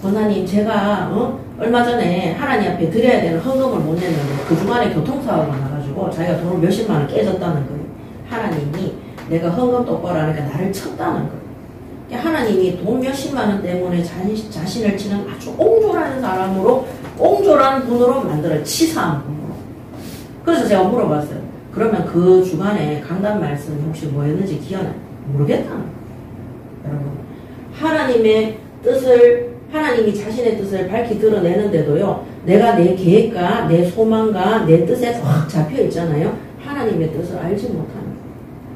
권사님 제가 얼마 전에 하나님 앞에 드려야 되는 헌금을 못 냈는데 그 주간에 교통사고가 나가지고 자기가 돈을 몇십만 원 깨졌다는 거예요. 하나님이 내가 헌금 똑바로 하니까 나를 쳤다는 거예요. 하나님이 돈 몇십만 원 때문에 자신을 치는 아주 옹졸한 사람으로, 옹졸한 분으로 만들어, 치사한 분으로. 그래서 제가 물어봤어요. 그러면 그 주간에 강단 말씀이 혹시 뭐였는지 기억나요? 모르겠다는 거예요. 여러분, 하나님의 뜻을, 하나님이 자신의 뜻을 밝히 드러내는데도요, 내가 내 계획과 내 소망과 내 뜻에 확 잡혀 있잖아요. 하나님의 뜻을 알지 못하는 거예요.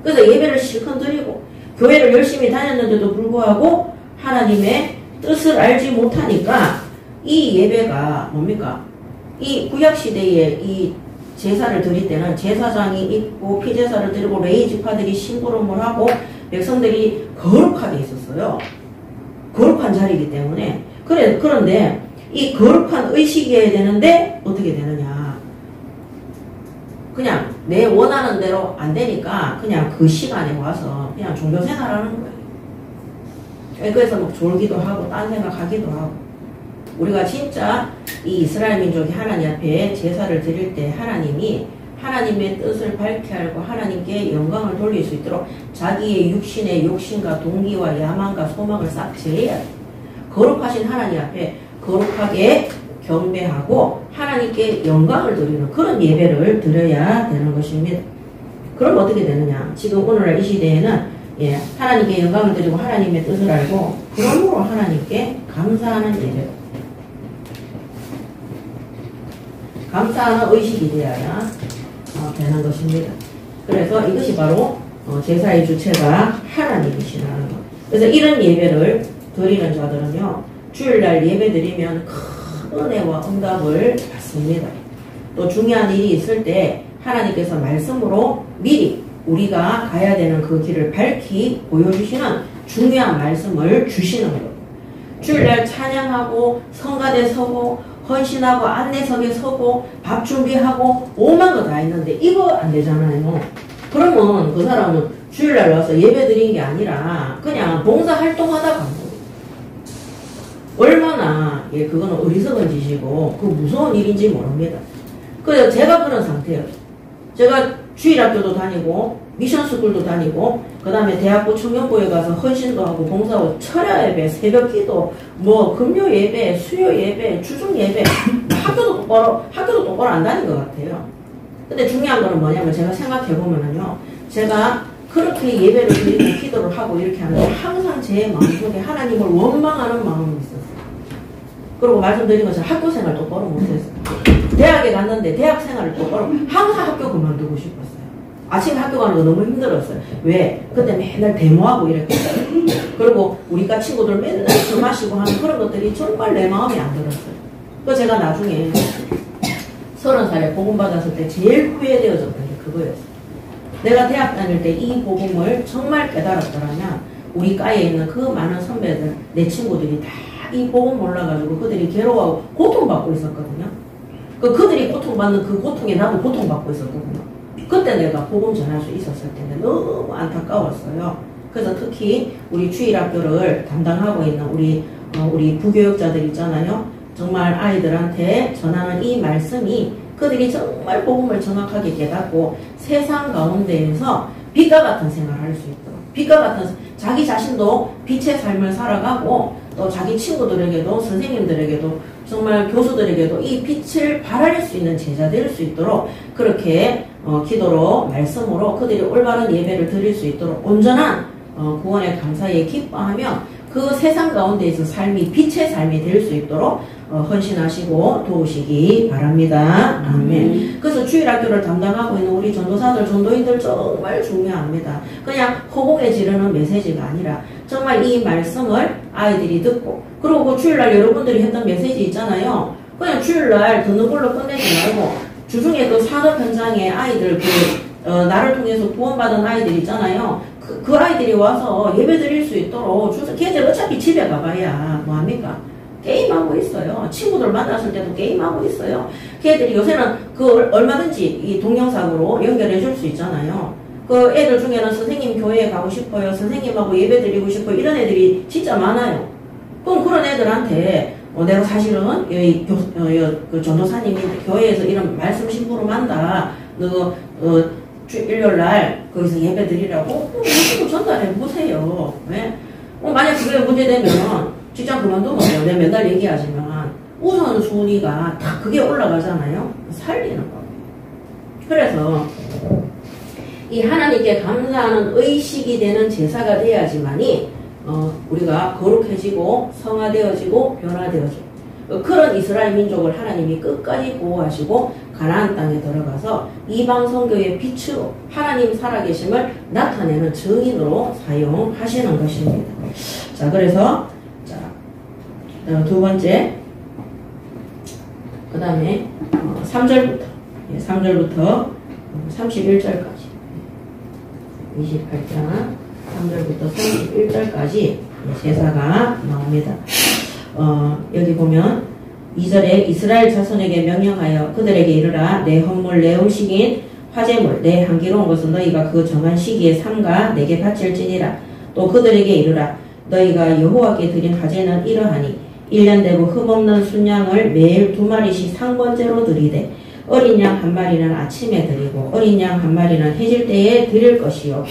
그래서 예배를 실컷 드리고 교회를 열심히 다녔는데도 불구하고 하나님의 뜻을 알지 못하니까 이 예배가 뭡니까? 이 구약시대에 이 제사를 드릴 때는 제사장이 있고 피제사를 드리고 레위지파들이 심부름을 하고 백성들이 거룩하게 있었어요. 거룩한 자리이기 때문에. 그런데 이 거룩한 의식이어야 되는데 어떻게 되느냐. 그냥 내 원하는 대로 안 되니까 그냥 그 시간에 와서 그냥 종교생활하는 거예요. 그래서 막 졸기도 하고 딴 생각하기도 하고. 우리가 진짜 이 이스라엘 민족이 하나님 앞에 제사를 드릴 때 하나님이 하나님의 뜻을 밝게 알고 하나님께 영광을 돌릴 수 있도록 자기의 육신의 욕심과 동기와 야망과 소망을 싹 제해야 돼요. 거룩하신 하나님 앞에 거룩하게 경배하고 하나님께 영광을 드리는 그런 예배를 드려야 되는 것입니다. 그럼 어떻게 되느냐. 지금 오늘날 이 시대에는 하나님께 영광을 드리고 하나님의 뜻을 알고 그러므로 하나님께 감사하는 예배, 감사하는 의식이 되어야 되는 것입니다. 그래서 이것이 바로 제사의 주체가 하나님이시라는 것. 그래서 이런 예배를 드리는 자들은요, 주일날 예배 드리면 큰 은혜와 응답을 받습니다. 또 중요한 일이 있을 때 하나님께서 말씀으로 미리 우리가 가야 되는 그 길을 밝히 보여주시는 중요한 말씀을 주시는 거예요. 주일날 찬양하고 성가대 서고 헌신하고 안내석에 서고 밥 준비하고 오만 거 다 했는데 이거 안 되잖아요. 그러면 그 사람은 주일날 와서 예배 드린 게 아니라 그냥 봉사활동하다 간 거예요. 얼마나 그거는 어리석은 짓이고 그 무서운 일인지 모릅니다. 그래서 제가 그런 상태예요. 제가 주일학교도 다니고 미션스쿨도 다니고 그 다음에 대학부 청년부에 가서 헌신도 하고 봉사하고 철야 예배, 새벽 기도, 뭐 금요 예배, 수요 예배, 주중 예배 학교도 똑바로 안 다닌 것 같아요. 근데 중요한 거는 뭐냐면 제가 생각해보면은요, 제가 그렇게 예배를 드리고 기도를 하고 이렇게 하는데 항상 제 마음속에 하나님을 원망하는 마음이 있었어요. 그리고 말씀드린 것처럼 학교 생활 똑바로 못했어요. 대학에 갔는데 대학 생활을 똑바로 항상 학교 그만두고 싶었어요. 아침에 학교 가는 거 너무 힘들었어요. 왜? 그때 맨날 데모하고 이랬거든요. 그리고 우리과 친구들 맨날 술 마시고 하는 그런 것들이 정말 내 마음에 안 들었어요. 그래서 제가 나중에 30살에 복음 받았을 때 제일 후회되어졌던 게 그거였어요. 내가 대학 다닐 때 이 복음을 정말 깨달았더라면 우리 과에 있는 그 많은 선배들, 내 친구들이 다 이 복음 몰라가지고 그들이 괴로워하고 고통받고 있었거든요. 그들이 고통받는 그 고통에 나도 고통받고 있었거든요. 그때 내가 복음 전할 수 있었을 텐데 너무 안타까웠어요. 그래서 특히 우리 주일학교를 담당하고 있는 우리 부교육자들 있잖아요. 정말 아이들한테 전하는 이 말씀이 그들이 정말 복음을 정확하게 깨닫고 세상 가운데에서 빛과 같은 생활을 할 수 있도록, 빛과 같은 자기 자신도 빛의 삶을 살아가고 또 자기 친구들에게도 선생님들에게도 정말 교수들에게도 이 빛을 발할 수 있는 제자 될 수 있도록 그렇게 기도로 말씀으로 그들이 올바른 예배를 드릴 수 있도록 온전한 구원의 감사에 기뻐하며 그 세상 가운데에서 삶이 빛의 삶이 될 수 있도록 헌신하시고 도우시기 바랍니다. 아멘. 그래서 주일학교를 담당하고 있는 우리 전도사들, 전도인들 정말 중요합니다. 그냥 허공에 지르는 메시지가 아니라 정말 이 말씀을 아이들이 듣고, 그리고 그 주일날 여러분들이 했던 메시지 있잖아요. 그냥 주일날 듣는 걸로 끝내지 말고 주중에 그 산업 현장에 아이들 나를 통해서 구원받은 아이들 있잖아요. 그 아이들이 와서 예배 드릴 수 있도록 걔들 어차피 집에 가봐야 뭐합니까? 게임하고 있어요. 친구들 만났을 때도 게임하고 있어요. 걔들이 요새는 얼마든지 이 동영상으로 연결해 줄 수 있잖아요. 그 애들 중에는 선생님 교회에 가고 싶어요. 선생님하고 예배 드리고 싶어요. 이런 애들이 진짜 많아요. 그럼 그런 애들한테 내가 사실은 그 전도사님이 교회에서 이런 말씀 심부름 한다. 일요일날 거기서 예배 드리라고 무슨 전달해 보세요. 왜? 만약 그게 문제되면 직장 그만두면 내가 맨날 얘기하지만 우선순위가 다 그게 올라가잖아요. 살리는 거. 그래서 이 하나님께 감사하는 의식이 되는 제사가 돼야지만이 우리가 거룩해지고 성화되어지고 변화되어지고, 그런 이스라엘 민족을 하나님이 끝까지 보호하시고 가나안 땅에 들어가서 이방 선교의 빛으로 하나님 살아계심을 나타내는 증인으로 사용하시는 것입니다. 자, 그래서 자, 두 번째 그 다음에 3절부터 3절부터 31절까지 28장 3절부터 31절까지 제사가 나옵니다. 여기 보면 2절에 이스라엘 자손에게 명령하여 그들에게 이르라. 내 헌물 내 음식인 화제물 내 향기로운 것은 너희가 그 정한 시기에 삼가 내게 바칠지니라. 또 그들에게 이르라. 너희가 여호와께 드린 화제는 이러하니 1년 되고 흠없는 순양을 매일 2마리씩 상번제로 드리되 어린 양 1마리는 아침에 드리고 어린 양 1마리는 해질 때에 드릴 것이요.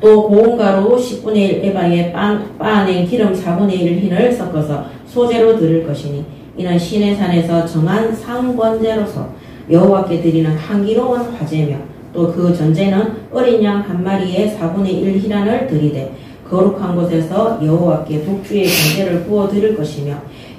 또 고운 가루 10분의 1 에바에 빻아낸 기름 4분의 1 흰을 섞어서 소제로 드릴 것이니 이는 시내 산에서 정한 상번제로서 여호와께 드리는 향기로운 화제며 또 그 전제는 어린 양 1마리에 4분의 1 흰안을 드리되 거룩한 곳에서 여호와께 독주의 전제를 부어 드릴 것이며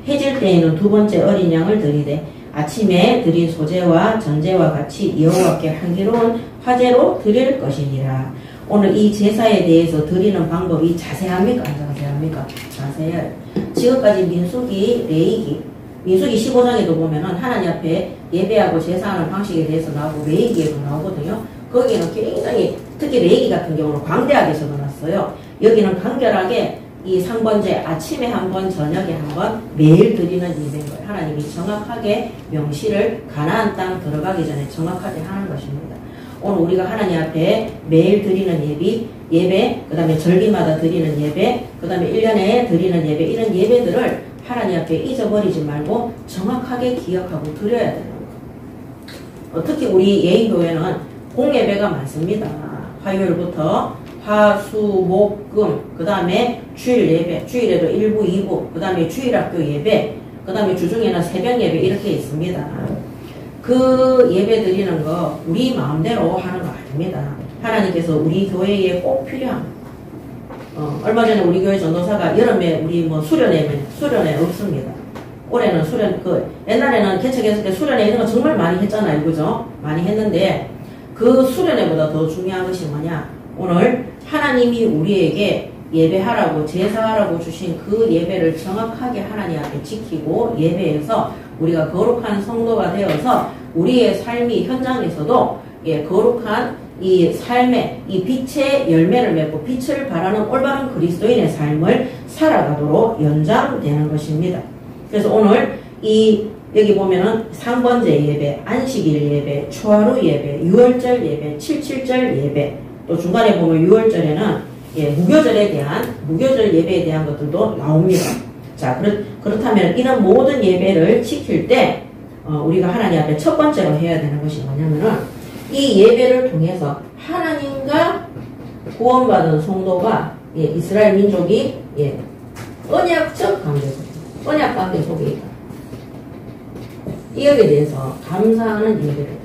해질 때에는 두 번째 어린 양을 드리되 아침에 드린 소제와 전제와 같이 여호와께 향기로운 화제로 드릴 것이니라. 오늘 이 제사에 대해서 드리는 방법이 자세합니까? 안 자세합니까? 자세해요. 지금까지 민수기, 레위기, 민수기 15장에도 보면은 하나님 앞에 예배하고 제사하는 방식에 대해서 나오고 레위기에도 나오거든요. 거기는 굉장히 특히 레위기 같은 경우는 광대하게 적어놨어요. 여기는 간결하게 이 상번제 아침에 한 번, 저녁에 한 번 매일 드리는 예배인 거예요. 하나님이 정확하게 명시를 가나안 땅 들어가기 전에 정확하게 하는 것입니다. 오늘 우리가 하나님 앞에 매일 드리는 예배, 그 다음에 절기마다 드리는 예배, 그 다음에 1년에 드리는 예배, 이런 예배들을 하나님 앞에 잊어버리지 말고 정확하게 기억하고 드려야 되는 거예요. 특히 우리 예인교회는 공예배가 많습니다. 화요일부터 화, 수, 목, 금, 그 다음에 주일 예배, 주일에도 1부, 2부, 그 다음에 주일학교 예배, 그 다음에 주중에는 새벽 예배 이렇게 있습니다. 그 예배 드리는 거 우리 마음대로 하는 거 아닙니다. 하나님께서 우리 교회에 꼭 필요한 얼마 전에 우리 교회 전도사가 여름에 우리 뭐 수련회 없습니다. 올해는 옛날에는 개척했을 때 수련회 이런 거 정말 많이 했잖아요. 그죠? 많이 했는데 그 수련회보다 더 중요한 것이 뭐냐? 오늘 하나님이 우리에게 예배하라고 제사하라고 주신 그 예배를 정확하게 하나님 앞에 지키고 예배에서 우리가 거룩한 성도가 되어서 우리의 삶이 현장에서도 거룩한 이 삶의 이 빛의 열매를 맺고 빛을 발하는 올바른 그리스도인의 삶을 살아가도록 연장되는 것입니다. 그래서 오늘 여기 보면은 상번제 예배, 안식일 예배, 초하루 예배, 유월절 예배, 77절 예배, 또 중간에 보면 6월절에는 무교절 예배에 대한 것들도 나옵니다. 자, 그렇다면 이런 모든 예배를 지킬 때 우리가 하나님 앞에 첫 번째로 해야 되는 것이 뭐냐면은 이 예배를 통해서 하나님과 구원받은 성도가 이스라엘 민족이 언약적 관계 속에 있다. 이에 대해서 감사하는 예배를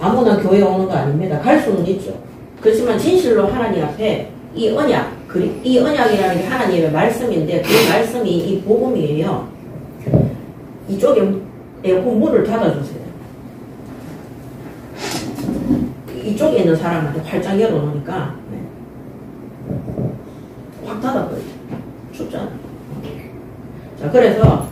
아무나 교회 오는 거 아닙니다. 갈 수는 있죠. 그렇지만 진실로 하나님 앞에 이 언약이라는 게 하나님의 말씀인데 그 말씀이 이 복음이에요. 이쪽에 에어컨 문을 닫아주세요. 이쪽에 있는 사람한테 활짝 열어놓으니까 확 닫아버리죠. 춥잖아. 자, 그래서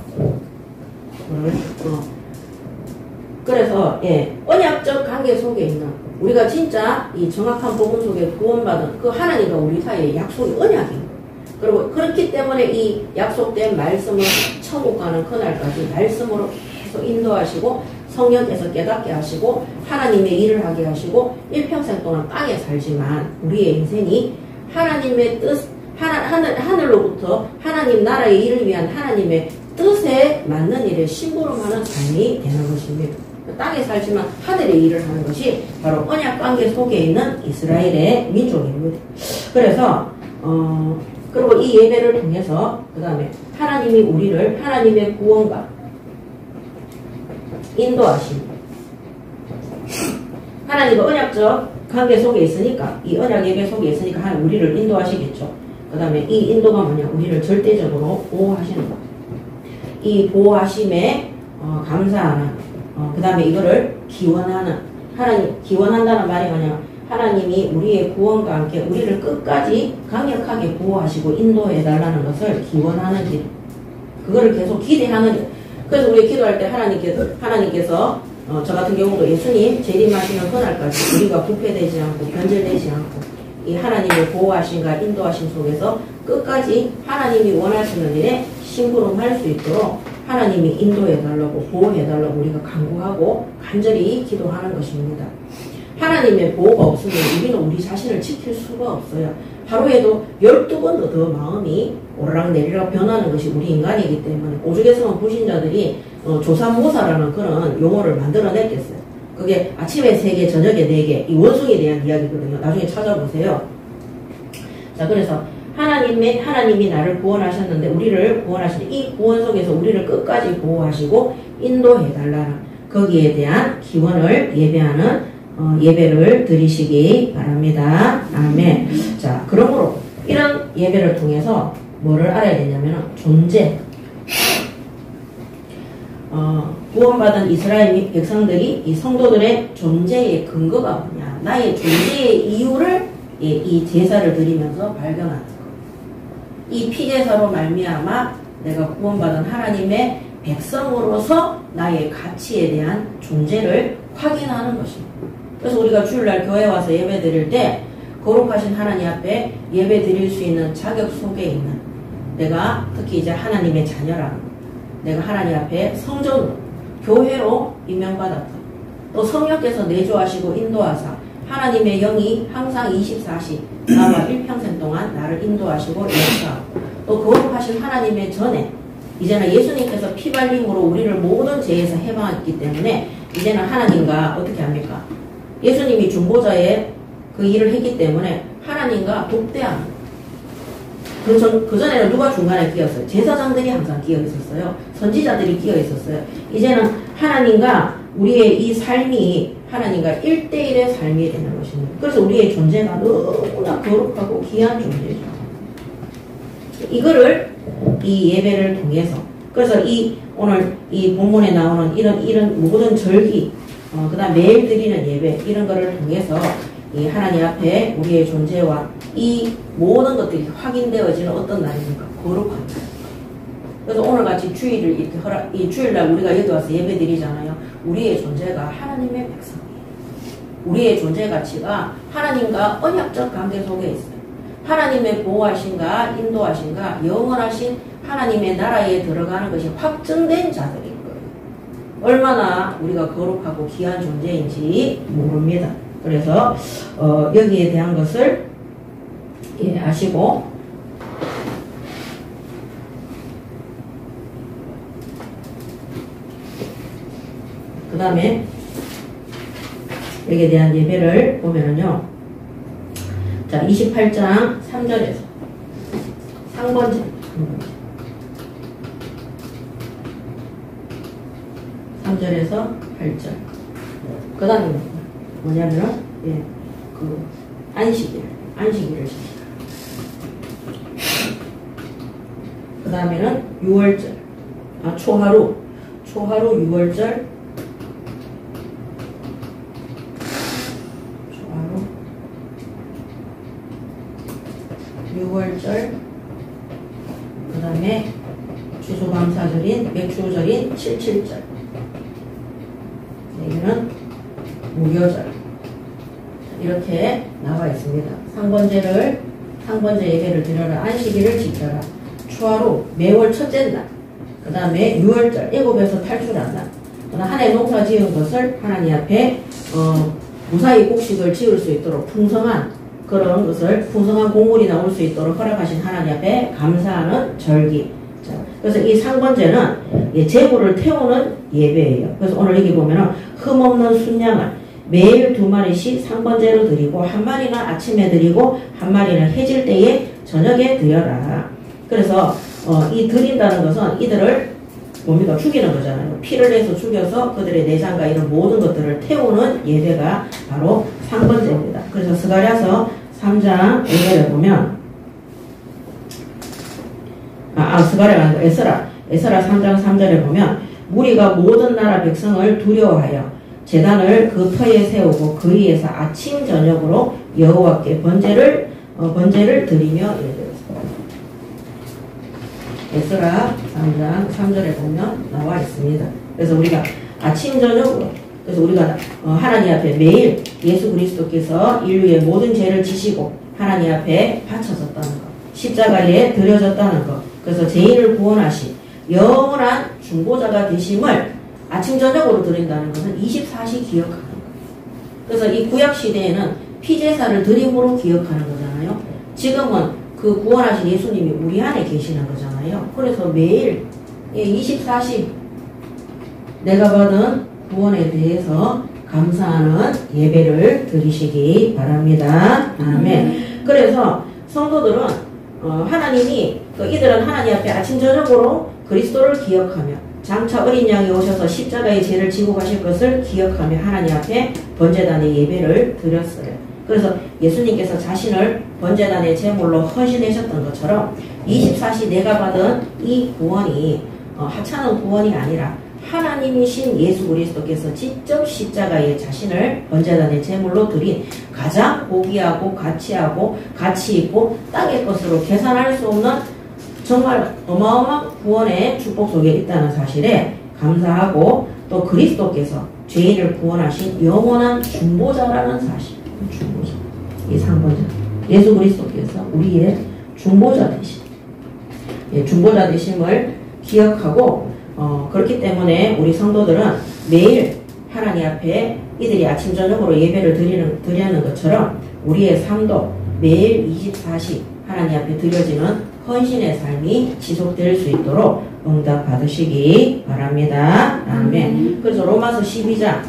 언약적 관계 속에 있는 우리가 진짜 이 정확한 복음 속에 구원받은 그 하나님과 우리 사이의 약속이 언약인 거예요. 그리고 그렇기 때문에 이 약속된 말씀을 천국 가는 그날까지 말씀으로 계속 인도하시고 성령께서 깨닫게 하시고 하나님의 일을 하게 하시고 일평생 동안 땅에 살지만 우리의 인생이 하나님의 뜻, 하늘로부터 하나님 나라의 일을 위한 하나님의 뜻에 맞는 일에 심부름하는 삶이 되는 것입니다. 땅에 살지만 하늘의 일을 하는 것이 바로 언약 관계 속에 있는 이스라엘의 민족입니다. 그래서 그리고 이 예배를 통해서 그 다음에 하나님이 우리를 하나님의 구원과 인도하십니다. 하나님과 언약적 관계 속에 있으니까 이 언약 예배 속에 있으니까 하나님 우리를 인도하시겠죠. 그 다음에 이 인도가 뭐냐? 우리를 절대적으로 보호하시는 거. 이 보호하심에 감사하는, 그 다음에 이거를 기원하는, 하나님, 기원한다는 말이 뭐냐? 하나님이 우리의 구원과 함께 우리를 끝까지 강력하게 보호하시고 인도해달라는 것을 기원하는 길. 그거를 계속 기대하는 길. 그래서 우리 기도할 때 하나님께서 저 같은 경우도 예수님 재림하시는 그날까지 우리가 부패되지 않고 변절되지 않고 이 하나님의 보호하심과 인도하심 속에서 끝까지 하나님이 원하시는 일에 심부름할 수 있도록 하나님이 인도해달라고 보호해달라고 우리가 간구하고 간절히 기도하는 것입니다. 하나님의 보호가 없으면 우리는 우리 자신을 지킬 수가 없어요. 하루에도 12번도 더 마음이 오르락내리락 변하는 것이 우리 인간이기 때문에 오죽했으면 불신자들이 조삼모사라는 그런 용어를 만들어냈겠어요. 그게 아침에 3개, 저녁에 4개, 이 원숭이에 대한 이야기거든요. 나중에 찾아보세요. 자, 그래서 하나님이 나를 구원하셨는데 우리를 구원하시는 이 구원 속에서 우리를 끝까지 보호하시고 인도해달라는 거기에 대한 기원을 예배하는 예배를 드리시기 바랍니다. 아멘. 자, 그러므로 이런 예배를 통해서 뭐를 알아야 되냐면 존재. 구원받은 이스라엘 백성들이 이 성도들의 존재의 근거가 뭐냐, 나의 존재의 이유를 이 제사를 드리면서 발견하는 것. 이 피제사로 말미암아 내가 구원받은 하나님의 백성으로서 나의 가치에 대한 존재를 확인하는 것입니다. 그래서 우리가 주일날 교회 와서 예배 드릴 때 거룩하신 하나님 앞에 예배 드릴 수 있는 자격 속에 있는 내가 특히 이제 하나님의 자녀라는 것, 내가 하나님 앞에 성전으로 교회로 임명받았다. 또 성령께서 내주하시고 인도하사 하나님의 영이 항상 24시 나와 일평생 동안 나를 인도하시고 역사하고 또 거룩하신 하나님의 전에 이제는 예수님께서 피발림으로 우리를 모든 죄에서 해방했기 때문에 이제는 하나님과 어떻게 합니까? 예수님이 중보자의 그 일을 했기 때문에 하나님과 독대하는 그전에는 누가 중간에 끼었어요? 제사장들이 항상 끼어 있었어요. 선지자들이 끼어 있었어요. 이제는 하나님과 우리의 이 삶이 하나님과 1대1의 삶이 되는 것입니다. 그래서 우리의 존재가 너무나 거룩하고 귀한 존재죠. 이거를 이 예배를 통해서 그래서 오늘 이 본문에 나오는 이런 모든 절기 그 다음 매일 드리는 예배 이런 거를 통해서 이 하나님 앞에 우리의 존재와 이 모든 것들이 확인되어지는 어떤 날입니까? 거룩한 날. 그래서 오늘같이 주일을 이렇게 이 주일날 우리가 여기 와서 예배 드리잖아요. 우리의 존재가 하나님의 백성이에요. 우리의 존재 가치가 하나님과 언약적 관계 속에 있어요. 하나님의 보호하심과 인도하심과 영원하신 하나님의 나라에 들어가는 것이 확증된 자들인 거예요. 얼마나 우리가 거룩하고 귀한 존재인지 모릅니다. 그래서 여기에 대한 것을 아시고 그 다음에 여기에 대한 예배를 보면은요. 자, 28장 3절에서 상번제 3절에서 8절 그 다음에 뭐냐면은 그 안식일을 지키라. 그 다음에는 6월절 초하루 6월절 6월절 그 다음에 추수감사절인 맥주절인 77절 여기는 무교절 이렇게 나와 있습니다. 상번제 예배를 드려라. 안식일을 지켜라. 추하루 매월 첫째 날 그 다음에 6월절 애굽에서 탈출한 날 그 다음 한 해 농사 지은 것을 하나님 앞에 무사히 곡식을 지을 수 있도록 풍성한 그런 것을 풍성한 곡물이 나올 수 있도록 허락하신 하나님 앞에 감사하는 절기. 자, 그래서 이 상번제는 제물을 태우는 예배예요. 그래서 오늘 여기 보면은 흠없는 순양을 매일 2마리씩 상번제로 드리고 1마리는 아침에 드리고 1마리는 해질 때에 저녁에 드려라. 그래서 이 드린다는 것은 이들을 뭡니까? 죽이는 거잖아요. 피를 내서 죽여서 그들의 내장과 이런 모든 것들을 태우는 예배가 바로 상번제입니다. 그래서 스가랴서 3장 1절에 보면 스가랴가 아니고 에스라 3장 3절에 보면 무리가 모든 나라 백성을 두려워하여 제단을 그 터에 세우고 그 위에서 아침 저녁으로 여호와께 번제를 드리며 에스라 3장 3절에 보면 나와 있습니다. 그래서 우리가 아침 저녁으로 그래서 우리가 하나님 앞에 매일 예수 그리스도께서 인류의 모든 죄를 지시고 하나님 앞에 바쳐졌다는 것, 십자가에 드려졌다는 것, 그래서 죄인을 구원하신 영원한 중보자가 되심을 아침 저녁으로 드린다는 것은 24시 기억하는 거예요. 그래서 이 구약 시대에는 피제사를 드림으로 기억하는 거잖아요. 지금은 그 구원하신 예수님이 우리 안에 계시는 거잖아요. 그래서 매일 24시 내가 받은 구원에 대해서 감사하는 예배를 드리시기 바랍니다. 아멘. 그래서 성도들은 하나님이 이들은 하나님 앞에 아침 저녁으로 그리스도를 기억하며 장차 어린 양이 오셔서 십자가의 죄를 지고 가실 것을 기억하며 하나님 앞에 번제단의 예배를 드렸어요. 그래서 예수님께서 자신을 번제단의 제물로 헌신하셨던 것처럼 24시 내가 받은 이 구원이 하찮은 구원이 아니라 하나님이신 예수 그리스도께서 직접 십자가에 자신을 번제단의 제물로 드린 가장 고귀하고 가치하고 가치 있고 땅의 것으로 계산할 수 없는 정말 어마어마한 구원의 축복 속에 있다는 사실에 감사하고 또 그리스도께서 죄인을 구원하신 영원한 중보자라는 사실, 중보자, 이 상보자, 예수 그리스도께서 우리의 중보자 되심, 중보자 되심을 기억하고 그렇기 때문에 우리 성도들은 매일 하나님 앞에 이들이 아침 저녁으로 예배를 드리는 것처럼 우리의 삶도 매일 24시 하나님 앞에 드려지는 헌신의 삶이 지속될 수 있도록 응답 받으시기 바랍니다. 아멘. 그래서 로마서 12장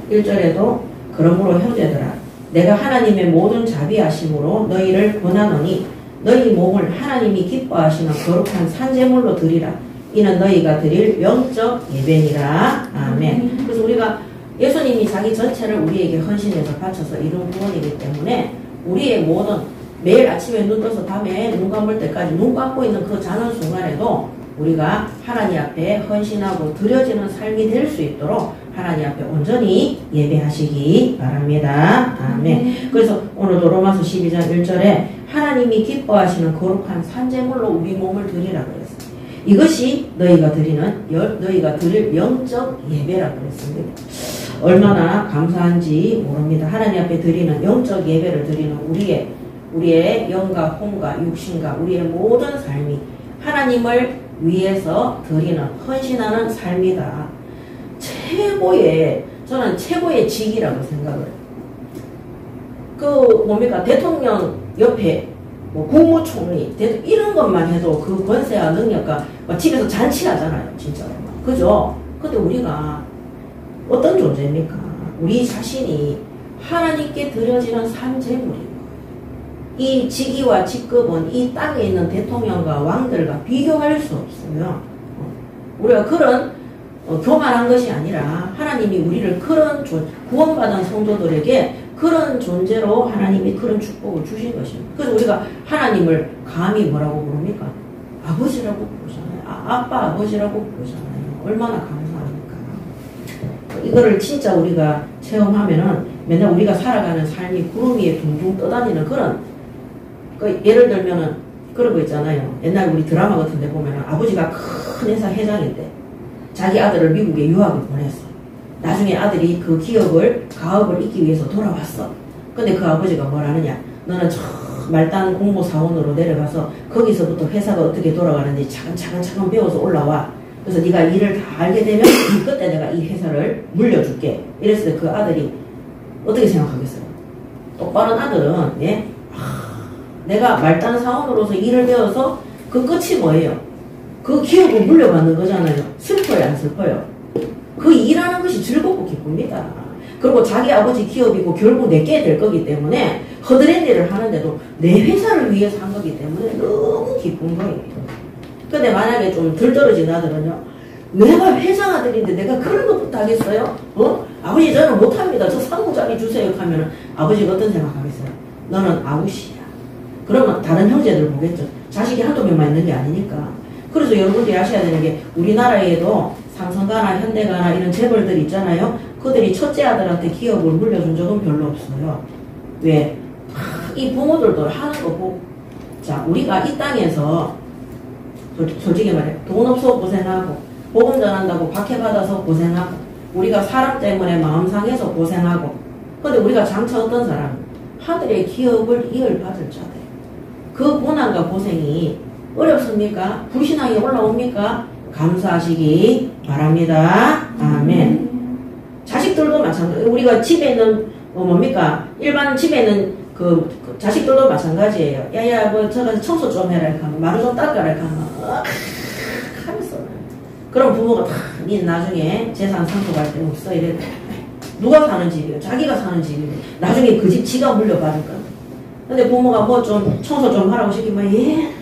1절에도 그러므로 형제들아 내가 하나님의 모든 자비하심으로 너희를 권하노니 너희 몸을 하나님이 기뻐하시는 거룩한 산제물로 드리라. 이는 너희가 드릴 영적 예배니라. 아멘. 그래서 우리가 예수님이 자기 전체를 우리에게 헌신해서 바쳐서 이룬 구원이기 때문에 우리의 모든 매일 아침에 눈 떠서 밤에 눈 감을 때까지 눈 감고 있는 그 자는 순간에도 우리가 하나님 앞에 헌신하고 드려지는 삶이 될 수 있도록 하나님 앞에 온전히 예배하시기 바랍니다. 아멘. 그래서 오늘도 로마서 12장 1절에 하나님이 기뻐하시는 거룩한 산제물로 우리 몸을 드리라 그랬어요. 이것이 너희가 드릴 영적 예배라고 그랬습니다. 얼마나 감사한지 모릅니다. 하나님 앞에 드리는 영적 예배를 드리는 우리의 영과 혼과 육신과 우리의 모든 삶이 하나님을 위해서 드리는 헌신하는 삶이다. 저는 최고의 직이라고 생각을 해요. 대통령 옆에 국무총리 이런 것만 해도 그 권세와 능력과 집에서 잔치하잖아요. 진짜로. 그죠? 근데 우리가 어떤 존재입니까? 우리 자신이 하나님께 드려지는 산제물이고 이 직위와 직급은 이 땅에 있는 대통령과 왕들과 비교할 수 없어요. 우리가 그런 교만한 것이 아니라 하나님이 우리를 그런 구원받은 성도들에게 그런 존재로 하나님이 그런 축복을 주신 것입니다. 그래서 우리가 하나님을 감히 뭐라고 부릅니까? 아버지라고 부르잖아요. 아빠 아버지라고 부르잖아요. 얼마나 감사합니까? 이거를 진짜 우리가 체험하면은 맨날 우리가 살아가는 삶이 구름 위에 둥둥 떠다니는 그런 예를 들면은 그런 거 있잖아요. 옛날 우리 드라마 같은 데 보면은 아버지가 큰 회사 회장인데 자기 아들을 미국에 유학을 보냈어. 나중에 아들이 그 가업을 잇기 위해서 돌아왔어. 근데 그 아버지가 뭐라느냐. 너는 저 말단 공모사원으로 내려가서 거기서부터 회사가 어떻게 돌아가는지 차근차근 배워서 올라와. 그래서 네가 일을 다 알게 되면 그때 내가 이 회사를 물려줄게. 이랬을 때 그 아들이 어떻게 생각하겠어요? 똑바른 아들은 내가 말단 사원으로서 일을 배워서 그 끝이 뭐예요? 그 기업을 물려받는 거잖아요. 슬퍼요, 안 슬퍼요? 그 일하는 것이 즐겁고 기쁩니다. 그리고 자기 아버지 기업이고 결국 내게 될 거기 때문에 허드렛 일을 하는데도 내 회사를 위해서 한 거기 때문에 너무 기쁜 거예요. 근데 만약에 좀 덜 떨어진 아들은요. 내가 회장 아들인데 내가 그런 것부터 하겠어요? 아버지 저는 못합니다. 저 상무자리 주세요 하면은 아버지가 어떤 생각하겠어요? 너는 아웃이야. 그러면 다른 형제들 보겠죠. 자식이 한두 명만 있는 게 아니니까. 그래서 여러분들이 아셔야 되는 게 우리나라에도 삼성가나 현대가나 이런 재벌들 있잖아요. 그들이 첫째 아들한테 기업을 물려준 적은 별로 없어요. 왜? 이 부모들도 하는 거 보고. 자, 우리가 이 땅에서 솔직히 말해 돈 없어 고생하고 복음 전한다고 박해받아서 고생하고 우리가 사람 때문에 마음 상해서 고생하고 근데 우리가 장차 어떤 사람 하늘의 기업을 이을받을 자들 그 고난과 고생이 어렵습니까? 불신앙이 올라옵니까? 감사하시기 바랍니다. 아멘. 자식들도 마찬가지. 우리가 집에 있는 뭡니까? 일반 집에 있는 그 자식들도 마찬가지예요. 야야 뭐 저거 청소 좀 해라 이렇게 하면 마루 좀 닦아라 이렇게 하면 하면서 그럼 부모가 다 니 나중에 재산 상속할 때 없어 이래. 누가 사는 집이에요? 자기가 사는 집이에요. 나중에 그 집 지가 물려받을 거야. 근데 부모가 뭐 좀 청소 좀 하라고 시키면 예.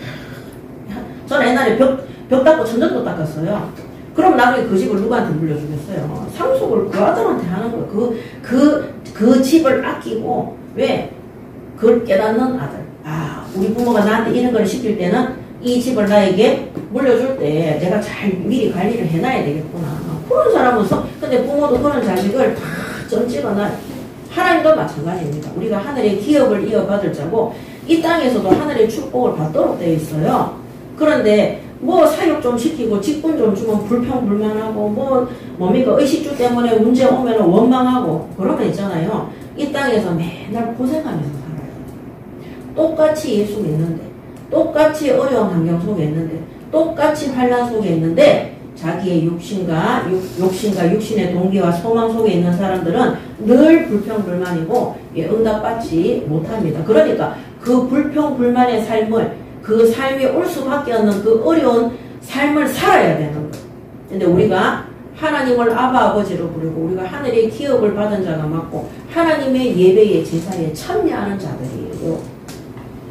저는 옛날에 벽 닦고 천장도 닦았어요. 그럼 나중에 그 집을 누구한테 물려주겠어요? 상속을 그 아들한테 하는 거예요. 그 집을 아끼고 왜? 그걸 깨닫는 아들. 아, 우리 부모가 나한테 이런 걸 시킬 때는 이 집을 나에게 물려줄 때 내가 잘 미리 관리를 해놔야 되겠구나. 그런 사람은 근데 부모도 그런 자식을 다 점 찍어놔요. 하나님도 마찬가지입니다. 우리가 하늘의 기업을 이어받을 자고 이 땅에서도 하늘의 축복을 받도록 되어 있어요. 그런데 뭐 사육 좀 시키고 직분 좀 주면 불평불만하고 뭡니까 의식주 때문에 문제 오면 원망하고 그러면 있잖아요. 이 땅에서 맨날 고생하면서 살아요. 똑같이 예수 믿는데 똑같이 어려운 환경 속에 있는데 똑같이 환난 속에 있는데 자기의 육신과 육신의 동기와 소망 속에 있는 사람들은 늘 불평불만이고 응답받지 못합니다. 그러니까 그 불평불만의 삶을 그 삶이 올 수밖에 없는 그 어려운 삶을 살아야 되는 거예요. 근데 우리가 하나님을 아바 아버지로 부르고 우리가 하늘의 기업을 받은 자가 맞고 하나님의 예배의 제사에 참여하는 자들이에요.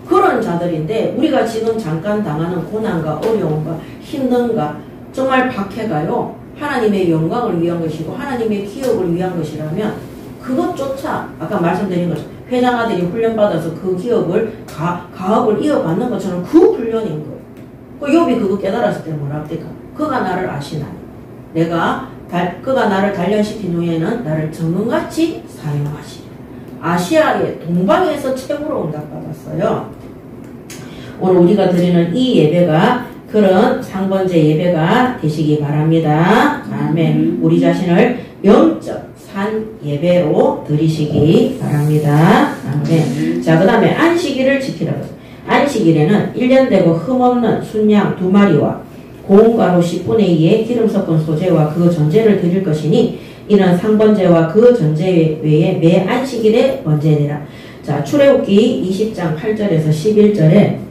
그런 자들인데 우리가 지금 잠깐 당하는 고난과 어려움과 힘든가 정말 박해가요. 하나님의 영광을 위한 것이고 하나님의 기업을 위한 것이라면 그것조차 아까 말씀드린 것처럼 회장 아들이 훈련받아서 그 기업을 가업을 이어받는 것처럼 그 훈련인 거예요. 그 욥이 그거 깨달았을 때 뭐라 합니까? 그가 나를 아시나니 그가 나를 단련시킨 후에는 나를 정금같이 사용하시리. 아시아의 동방에서 최고로 응답받았어요. 오늘 우리가 드리는 이 예배가 그런 상번제 예배가 되시기 바랍니다. 아멘. 우리 자신을 영적 산 예배로 드리시기 바랍니다. 아멘. 자, 그 다음에 안식일을 지키라고. 안식일에는 1년 되고 흠없는 순양 2마리와 고운 가루 10분의 2의 기름 섞은 소재와 그 전제를 드릴 것이니 이는 상번제와 그 전제 외에 매 안식일에 번제니라. 자, 출애굽기 20장 8절에서 11절에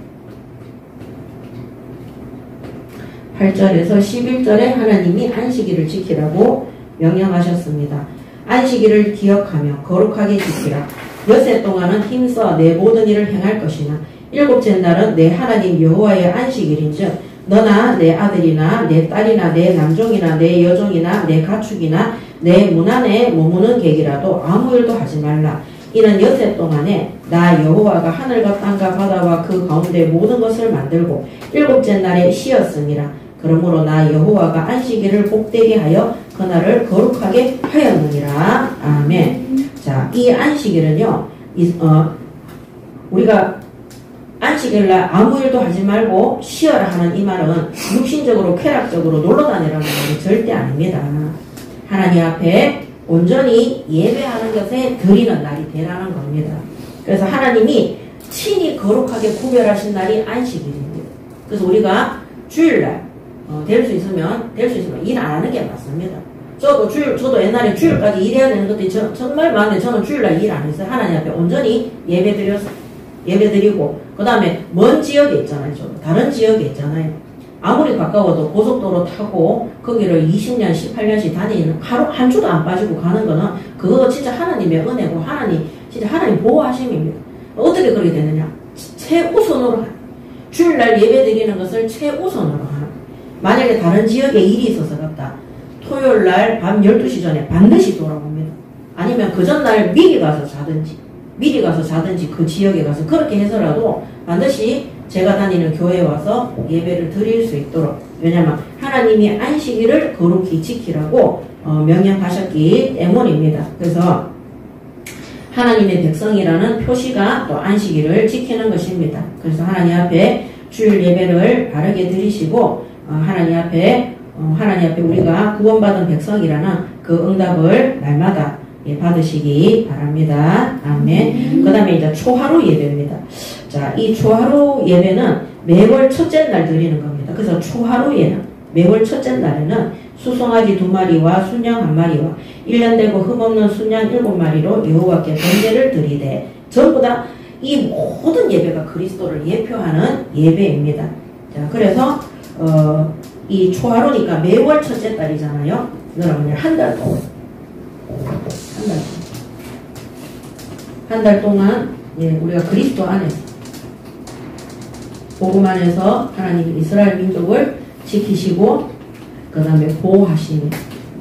8절에서 11절에 하나님이 안식일을 지키라고 명령하셨습니다. 안식일을 기억하며 거룩하게 지키라. 엿새 동안은 힘써 내 모든 일을 행할 것이나 일곱째 날은 내 하나님 여호와의 안식일인즉 너나 내 아들이나 내 딸이나 내 남종이나 내 여종이나 내 가축이나 내 문 안에 머무는 객이라도 아무 일도 하지 말라. 이는 엿새 동안에 나 여호와가 하늘과 땅과 바다와 그 가운데 모든 것을 만들고 일곱째 날에 쉬었음이라. 그러므로 나 여호와가 안식일을 복되게 하여 그날을 거룩하게 하였느니라. 아멘. 자, 이 안식일은요, 우리가 안식일날 아무 일도 하지 말고 쉬어라 하는 이 말은 육신적으로 쾌락적으로 놀러 다니라는 말이 절대 아닙니다. 하나님 앞에 온전히 예배하는 것에 드리는 날이 되라는 겁니다. 그래서 하나님이 친히 거룩하게 구별하신 날이 안식일입니다. 그래서 우리가 주일날 될 수 있으면 일 안 하는 게 맞습니다. 저도 옛날에 주일까지 일해야 되는 것들이 정말 많은데 저는 주일날 일 안 했어요. 하나님 앞에 온전히 예배드리고 그 다음에 먼 지역에 있잖아요. 저도 다른 지역에 있잖아요. 아무리 가까워도 고속도로 타고 거기를 20년 18년씩 다니는 하루 한 주도 안 빠지고 가는 거는 그거 진짜 하나님의 은혜고 진짜 하나님 보호하심입니다. 어떻게 그렇게 되느냐? 최우선으로 하는 주일날 예배드리는 것을 최우선으로 하는. 만약에 다른 지역에 일이 있어서 갔다. 토요일날 밤 12시 전에 반드시 돌아옵니다. 아니면 그 전날 미리 가서 자든지. 미리 가서 자든지 그 지역에 가서 그렇게 해서라도 반드시 제가 다니는 교회에 와서 예배를 드릴 수 있도록, 왜냐하면 하나님이 안식일을 거룩히 지키라고 명령하셨기 때문입니다. 그래서 하나님의 백성이라는 표시가 또 안식일을 지키는 것입니다. 그래서 하나님 앞에 주일 예배를 바르게 드리시고 하나님 앞에 우리가 구원받은 백성이라는 그 응답을 날마다 받으시기 바랍니다. 아멘. 그 다음에 이제 초하루 예배입니다. 자, 이 초하루 예배는 매월 첫째 날 드리는 겁니다. 그래서 초하루에는 매월 첫째 날에는 수송아지 2마리와 순양 1마리와 1년 되고 흠없는 순양 7마리로 여호와께 번제를 드리되, 전부 다 이 모든 예배가 그리스도를 예표하는 예배입니다. 자, 그래서 이 초하루니까 매월 첫째 달이잖아요. 그러면 한 달 동안 한 달 동안 우리가 그리스도 안에서 복음 안에서 하나님 이스라엘 민족을 지키시고 그 다음에 보호하시니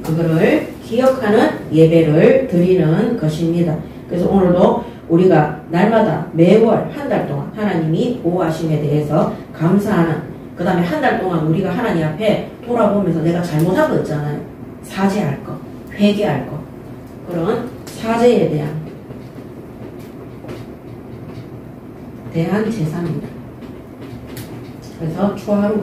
그거를 기억하는 예배를 드리는 것입니다. 그래서 오늘도 우리가 날마다 매월 한 달 동안 하나님이 보호하심에 대해서 감사하는, 그 다음에 한 달 동안 우리가 하나님 앞에 돌아보면서 내가 잘못한 거 있잖아요. 사죄할 거, 회개할 거, 그런 사죄에 대한 제사입니다. 그래서 초하루,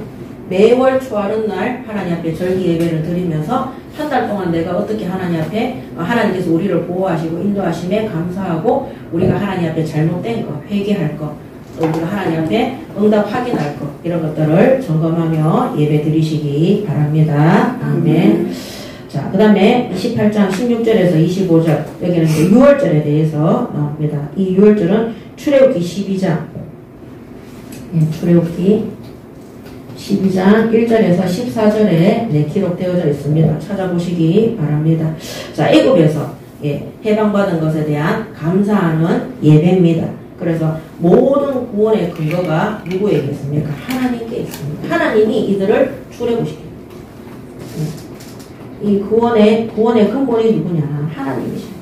매월 초하루 날 하나님 앞에 절기 예배를 드리면서 한 달 동안 내가 어떻게 하나님 앞에 하나님께서 우리를 보호하시고 인도하심에 감사하고 우리가 하나님 앞에 잘못된 거, 회개할 거, 또 우리가 하나님 앞에 응답 확인할 거, 이런 것들을 점검하며 예배 드리시기 바랍니다. 아멘. 자, 그 다음에 28장 16절에서 25절, 여기는 이제 6월절에 대해서 나옵니다. 이 6월절은 출애굽기 12장, 출애굽기 12장 1절에서 14절에 기록되어져 있습니다. 찾아보시기 바랍니다. 자, 애굽에서 해방받은 것에 대한 감사하는 예배입니다. 그래서 모든 구원의 근거가 누구에게 있습니까? 하나님께 있습니다. 하나님이 이들을 출애굽시킵니다. 이 구원의 근본이 누구냐? 하나님이십니다.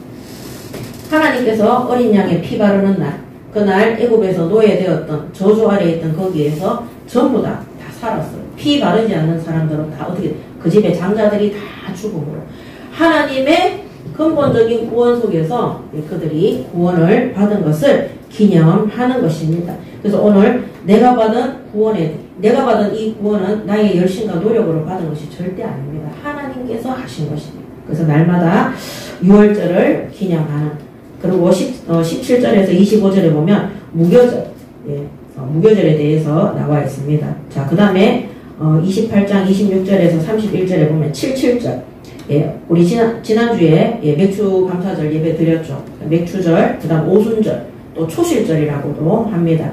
하나님께서 어린 양의 피 바르는 날, 그날 애굽에서 노예되었던 저주 아래에 있던 거기에서 전부 다 살았어요. 피 바르지 않는 사람들은 다 어떻게, 그 집의 장자들이 다 죽음으로 하나님의 근본적인 구원 속에서 그들이 구원을 받은 것을 기념하는 것입니다. 그래서 오늘 내가 받은 이 구원은 나의 열심과 노력으로 받은 것이 절대 아닙니다. 하나님께서 하신 것입니다. 그래서 날마다 6월절을 기념하는, 그리고 17절에서 25절에 보면 무교절, 무교절에 대해서 나와 있습니다. 자, 그 다음에 28장 26절에서 31절에 보면 77절, 우리 지난주에 맥주 감사절 예배 드렸죠. 맥주절, 그 다음 오순절, 또 초실절이라고도 합니다.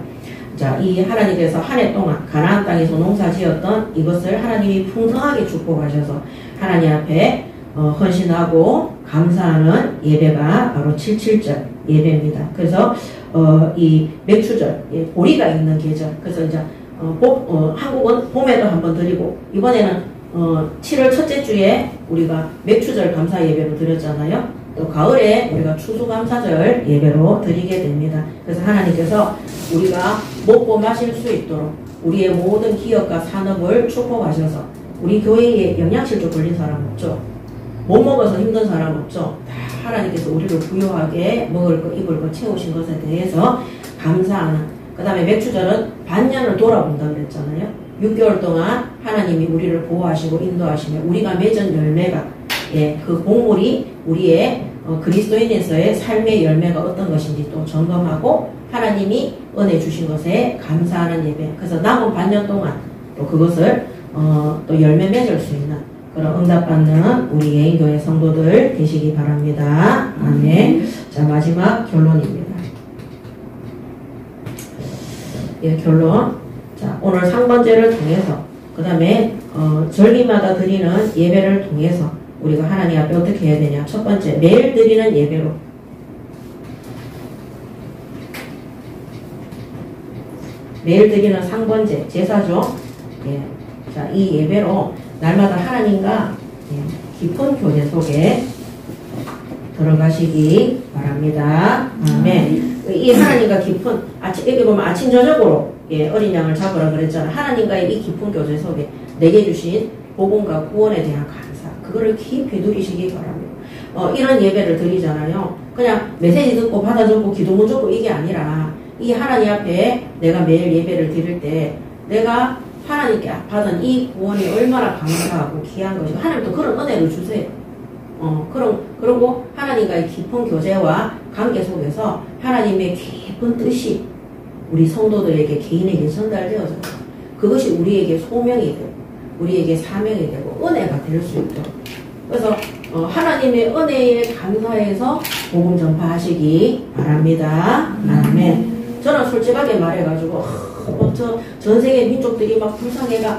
자, 이 하나님께서 한 해 동안 가나안 땅에서 농사 지었던 이것을 하나님이 풍성하게 축복하셔서 하나님 앞에 헌신하고 감사하는 예배가 바로 77절 예배입니다. 그래서 이 맥추절, 보리가 있는 계절, 그래서 이제 한국은 봄에도 한번 드리고, 이번에는 7월 첫째 주에 우리가 맥추절 감사 예배로 드렸잖아요. 또 가을에 우리가 추수감사절 예배로 드리게 됩니다. 그래서 하나님께서 우리가 먹고 마실 수 있도록 우리의 모든 기업과 산업을 축복하셔서, 우리 교회에 영양실조 걸린 사람 없죠? 못 먹어서 힘든 사람 없죠? 다 하나님께서 우리를 부유하게 먹을 거, 입을 거 채우신 것에 대해서 감사하는, 그 다음에 맥추절은 반년을 돌아본다고 그랬잖아요. 6개월 동안 하나님이 우리를 보호하시고 인도하시며 우리가 맺은 열매가, 그 곡물이 우리의 그리스도인에서의 삶의 열매가 어떤 것인지 또 점검하고 하나님이 은혜 주신 것에 감사하는 예배. 그래서 남은 반년 동안 또 그것을 또 열매 맺을 수 있는 그런 응답받는 우리 예인교회 성도들 되시기 바랍니다. 아멘. 자, 마지막 결론입니다. 결론. 자, 오늘 상번제를 통해서, 그 다음에 절기마다 드리는 예배를 통해서 우리가 하나님 앞에 어떻게 해야 되냐. 첫 번째, 매일 드리는 예배로, 매일 드리는 상번제, 제사죠. 자, 이 예배로 날마다 하나님과 깊은 교제 속에 들어가시기 바랍니다. 아멘. 이 하나님과 깊은 여기 보면 아침 저녁으로 어린 양을 잡으라 그랬잖아. 하나님과의 이 깊은 교제 속에 내게 주신 복음과 구원에 대한 감사, 그거를 깊이 누리시기 바랍니다. 이런 예배를 드리잖아요. 그냥 메시지 듣고 받아 적고 기도문 적고 이게 아니라 이 하나님 앞에 내가 매일 예배를 드릴 때 내가 하나님께 받은 이 구원이 얼마나 감사하고 귀한 것이고 하나님도 그런 은혜를 주세요. 그리고 하나님과의 깊은 교제와 관계 속에서 하나님의 깊은 뜻이 우리 성도들에게 개인에게 전달되어져요. 그것이 우리에게 소명이 되고 우리에게 사명이 되고 은혜가 될 수 있죠. 그래서 하나님의 은혜에 감사해서 복음 전파하시기 바랍니다. 아멘. 저는 솔직하게 말해가지고 전 세계 민족들이 막 불쌍해가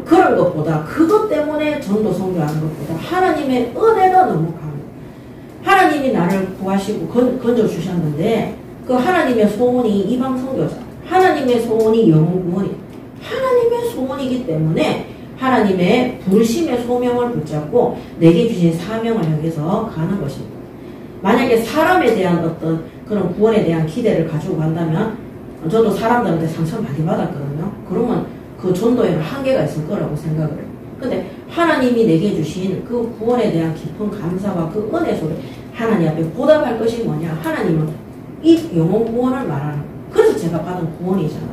그런 것보다 그것 때문에 전도 선교하는 것보다 하나님의 은혜가 너무 강해요. 하나님이 나를 구하시고 건져 주셨는데 그 하나님의 소원이 이방 선교자, 하나님의 소원이 영혼 구원이, 하나님의 소원이기 때문에 하나님의 부르심의 소명을 붙잡고 내게 주신 사명을 향해서 가는 것입니다. 만약에 사람에 대한 어떤 그런 구원에 대한 기대를 가지고 간다면 저도 사람들한테 상처를 많이 받았거든요. 그러면 그 전도에는 한계가 있을 거라고 생각을 해요. 근데 하나님이 내게 주신 그 구원에 대한 깊은 감사와 그 은혜 속에 하나님 앞에 보답할 것이 뭐냐? 하나님은 이 영혼 구원을 말하는 거예요. 그래서 제가 받은 구원이잖아요.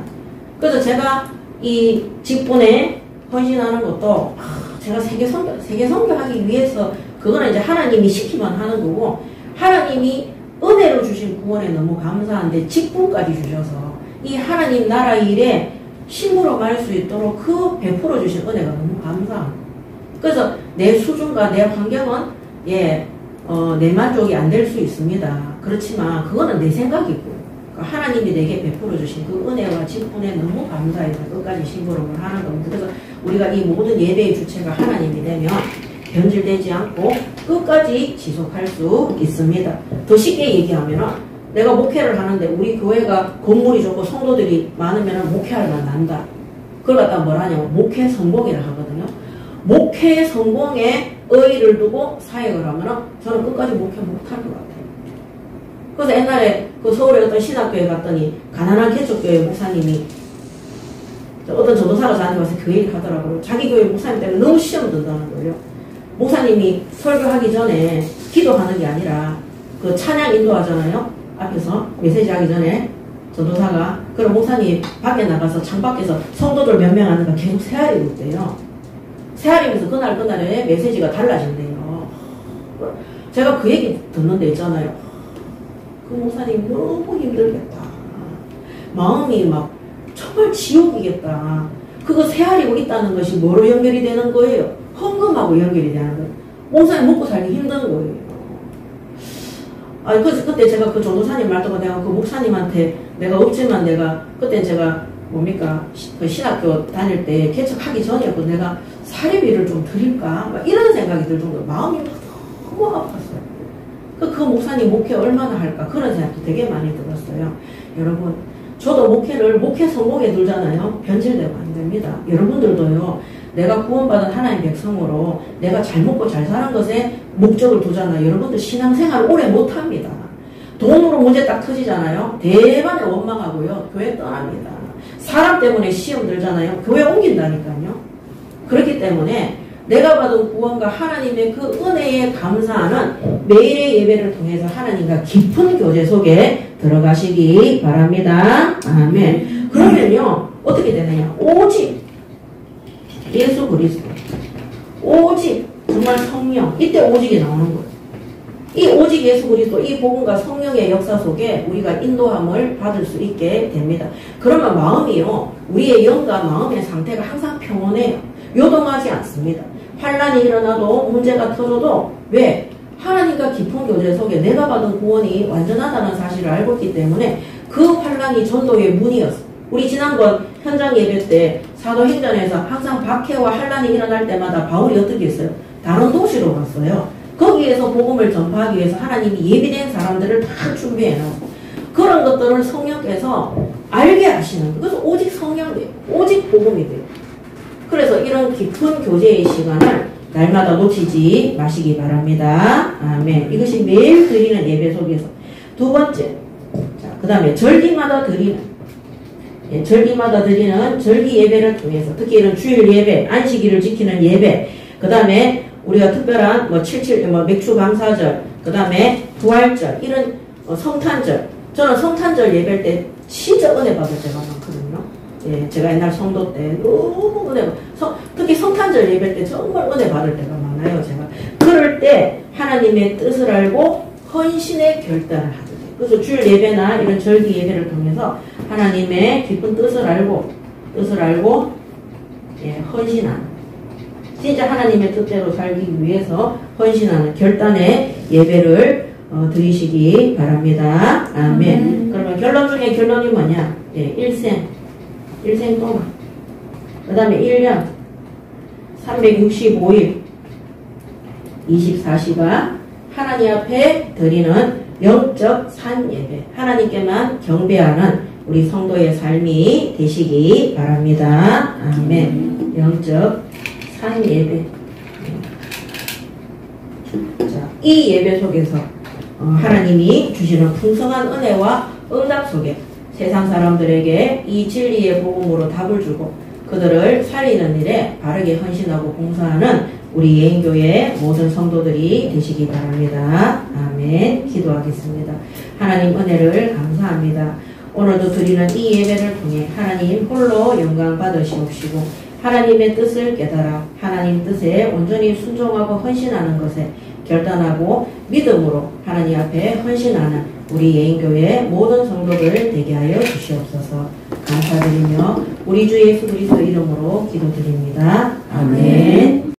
그래서 제가 이 직분에 헌신하는 것도 제가 세계 선교하기 위해서 그거는 이제 하나님이 시키면 하는 거고 하나님이 은혜로 주신 구원에 너무 감사한데 직분까지 주셔서 이 하나님 나라 일에 힘으로 갈 수 있도록 그 베풀어 주신 은혜가 너무 감사합니다. 그래서 내 수준과 내 환경은 내 만족이 안 될 수 있습니다. 그렇지만 그거는 내 생각이고 하나님이 내게 베풀어 주신 그 은혜와 직분에 너무 감사해서 끝까지 심부름을 하는 겁니다. 그래서 우리가 이 모든 예배의 주체가 하나님이 되면 변질되지 않고 끝까지 지속할 수 있습니다. 더 쉽게 얘기하면 내가 목회를 하는데 우리 교회가 건물이 좋고 성도들이 많으면 목회하려면 난다. 그걸 갖다 뭐라냐면 목회 성공이라 하거든요. 목회 성공에 의의를 두고 사역을 하면 저는 끝까지 목회 못할 것 같아요. 그래서 옛날에 그 서울에 어떤 신학교에 갔더니 가난한 개척교회 목사님이 어떤 전도사가 저한테 와서 그 얘기를 하더라고요. 자기 교회 목사님 때문에 너무 시험 든다는 거예요. 목사님이 설교하기 전에 기도하는 게 아니라 그 찬양 인도하잖아요. 앞에서 메시지 하기 전에 전도사가 그럼 목사님 밖에 나가서 창밖에서 성도들 몇 명 하는가 계속 세아리고 있대요. 세아리면서 그날에 메시지가 달라진대요. 제가 그 얘기 듣는데 있잖아요. 그 목사님 너무 힘들겠다. 마음이 막 정말 지옥이겠다. 그거 세아리고 있다는 것이 뭐로 연결이 되는 거예요? 헌금하고 연결이 되는 거예요. 목사님 먹고 살기 힘든 거예요. 그때 제가 그 전도사님 말 듣고 내가 그 목사님한테 내가 없지만 내가 그때 제가 그 신학교 다닐 때 개척하기 전이었고 내가 사례비를 좀 드릴까? 막 이런 생각이 들 정도로 마음이 막 너무 아팠어요. 그 목사님 목회 얼마나 할까? 그런 생각도 되게 많이 들었어요. 여러분, 저도 목회 성공에 들잖아요. 변질되면 안 됩니다. 여러분들도요, 내가 구원받은 하나님 백성으로 내가 잘 먹고 잘 사는 것에 목적을 두잖아요. 여러분들 신앙생활 오래 못합니다. 돈으로 문제 딱 터지잖아요. 대반에 원망하고요. 교회 떠납니다. 사람 때문에 시험 들잖아요. 교회 옮긴다니까요. 그렇기 때문에 내가 받은 구원과 하나님의 그 은혜에 감사하는 매일의 예배를 통해서 하나님과 깊은 교제 속에 들어가시기 바랍니다. 아멘. 그러면요, 어떻게 되느냐? 오직 예수 그리스도, 오직 정말 성령, 이때 오직이 나오는 거예요. 이 오직 예수 그리스도, 이 복음과 성령의 역사 속에 우리가 인도함을 받을 수 있게 됩니다. 그러면 마음이요, 우리의 영과 마음의 상태가 항상 평온해요. 요동하지 않습니다. 환란이 일어나도 문제가 터져도 왜? 하나님과 깊은 교제 속에 내가 받은 구원이 완전하다는 사실을 알고 있기 때문에 그 환란이 전도의 문이었어요. 우리 지난번 현장 예배 때 사도행전에서 항상 박해와 환란이 일어날 때마다 바울이 어떻게 했어요? 다른 도시로 갔어요. 거기에서 복음을 전파하기 위해서 하나님이 예비된 사람들을 다 준비해놓고 그런 것들을 성령께서 알게 하시는 거예요. 그래서 오직 성령이에요. 오직 복음이 돼요. 그래서 이런 깊은 교제의 시간을 날마다 놓치지 마시기 바랍니다. 아멘. 이것이 매일 드리는 예배 속에서. 두 번째, 자, 그 다음에 절기마다 드리는, 예, 절기마다 드리는 절기 예배를 통해서, 특히 이런 주일 예배, 안식일을 지키는 예배, 그 다음에 우리가 특별한 맥주 감사절, 그 다음에 부활절, 이런 성탄절. 저는 성탄절 예배 때 진짜 은혜 받을 때가 많거든요. 예, 제가 옛날 성도 때 너무 은혜, 특히 성탄절 예배 때 정말 은혜 받을 때가 많아요, 제가. 그럴 때 하나님의 뜻을 알고 헌신의 결단을 하거든요. 그래서 주일 예배나 이런 절기 예배를 통해서 하나님의 깊은 뜻을 알고, 예, 헌신하는, 진짜 하나님의 뜻대로 살기 위해서 헌신하는 결단의 예배를 드리시기 바랍니다. 아멘. 그러면 결론 중에 결론이 뭐냐? 예, 일생 동안. 그 다음에 1년, 365일, 24시간 하나님 앞에 드리는 영적 산 예배, 하나님께만 경배하는 우리 성도의 삶이 되시기 바랍니다. 아멘. 영적 산 예배. 자, 이 예배 속에서 하나님이 주시는 풍성한 은혜와 응답 속에 세상 사람들에게 이 진리의 복음으로 답을 주고 그들을 살리는 일에 바르게 헌신하고 봉사하는 우리 예인교회 모든 성도들이 되시기 바랍니다. 아멘. 기도하겠습니다. 하나님 은혜를 감사합니다. 오늘도 드리는 이 예배를 통해 하나님 홀로 영광 받으시옵시고 하나님의 뜻을 깨달아 하나님 뜻에 온전히 순종하고 헌신하는 것에 결단하고 믿음으로 하나님 앞에 헌신하는 우리 예인교회 모든 성도들 되게 하여 주시옵소서. 감사드리며 우리 주 예수 그리스도 이름으로 기도드립니다. 아멘.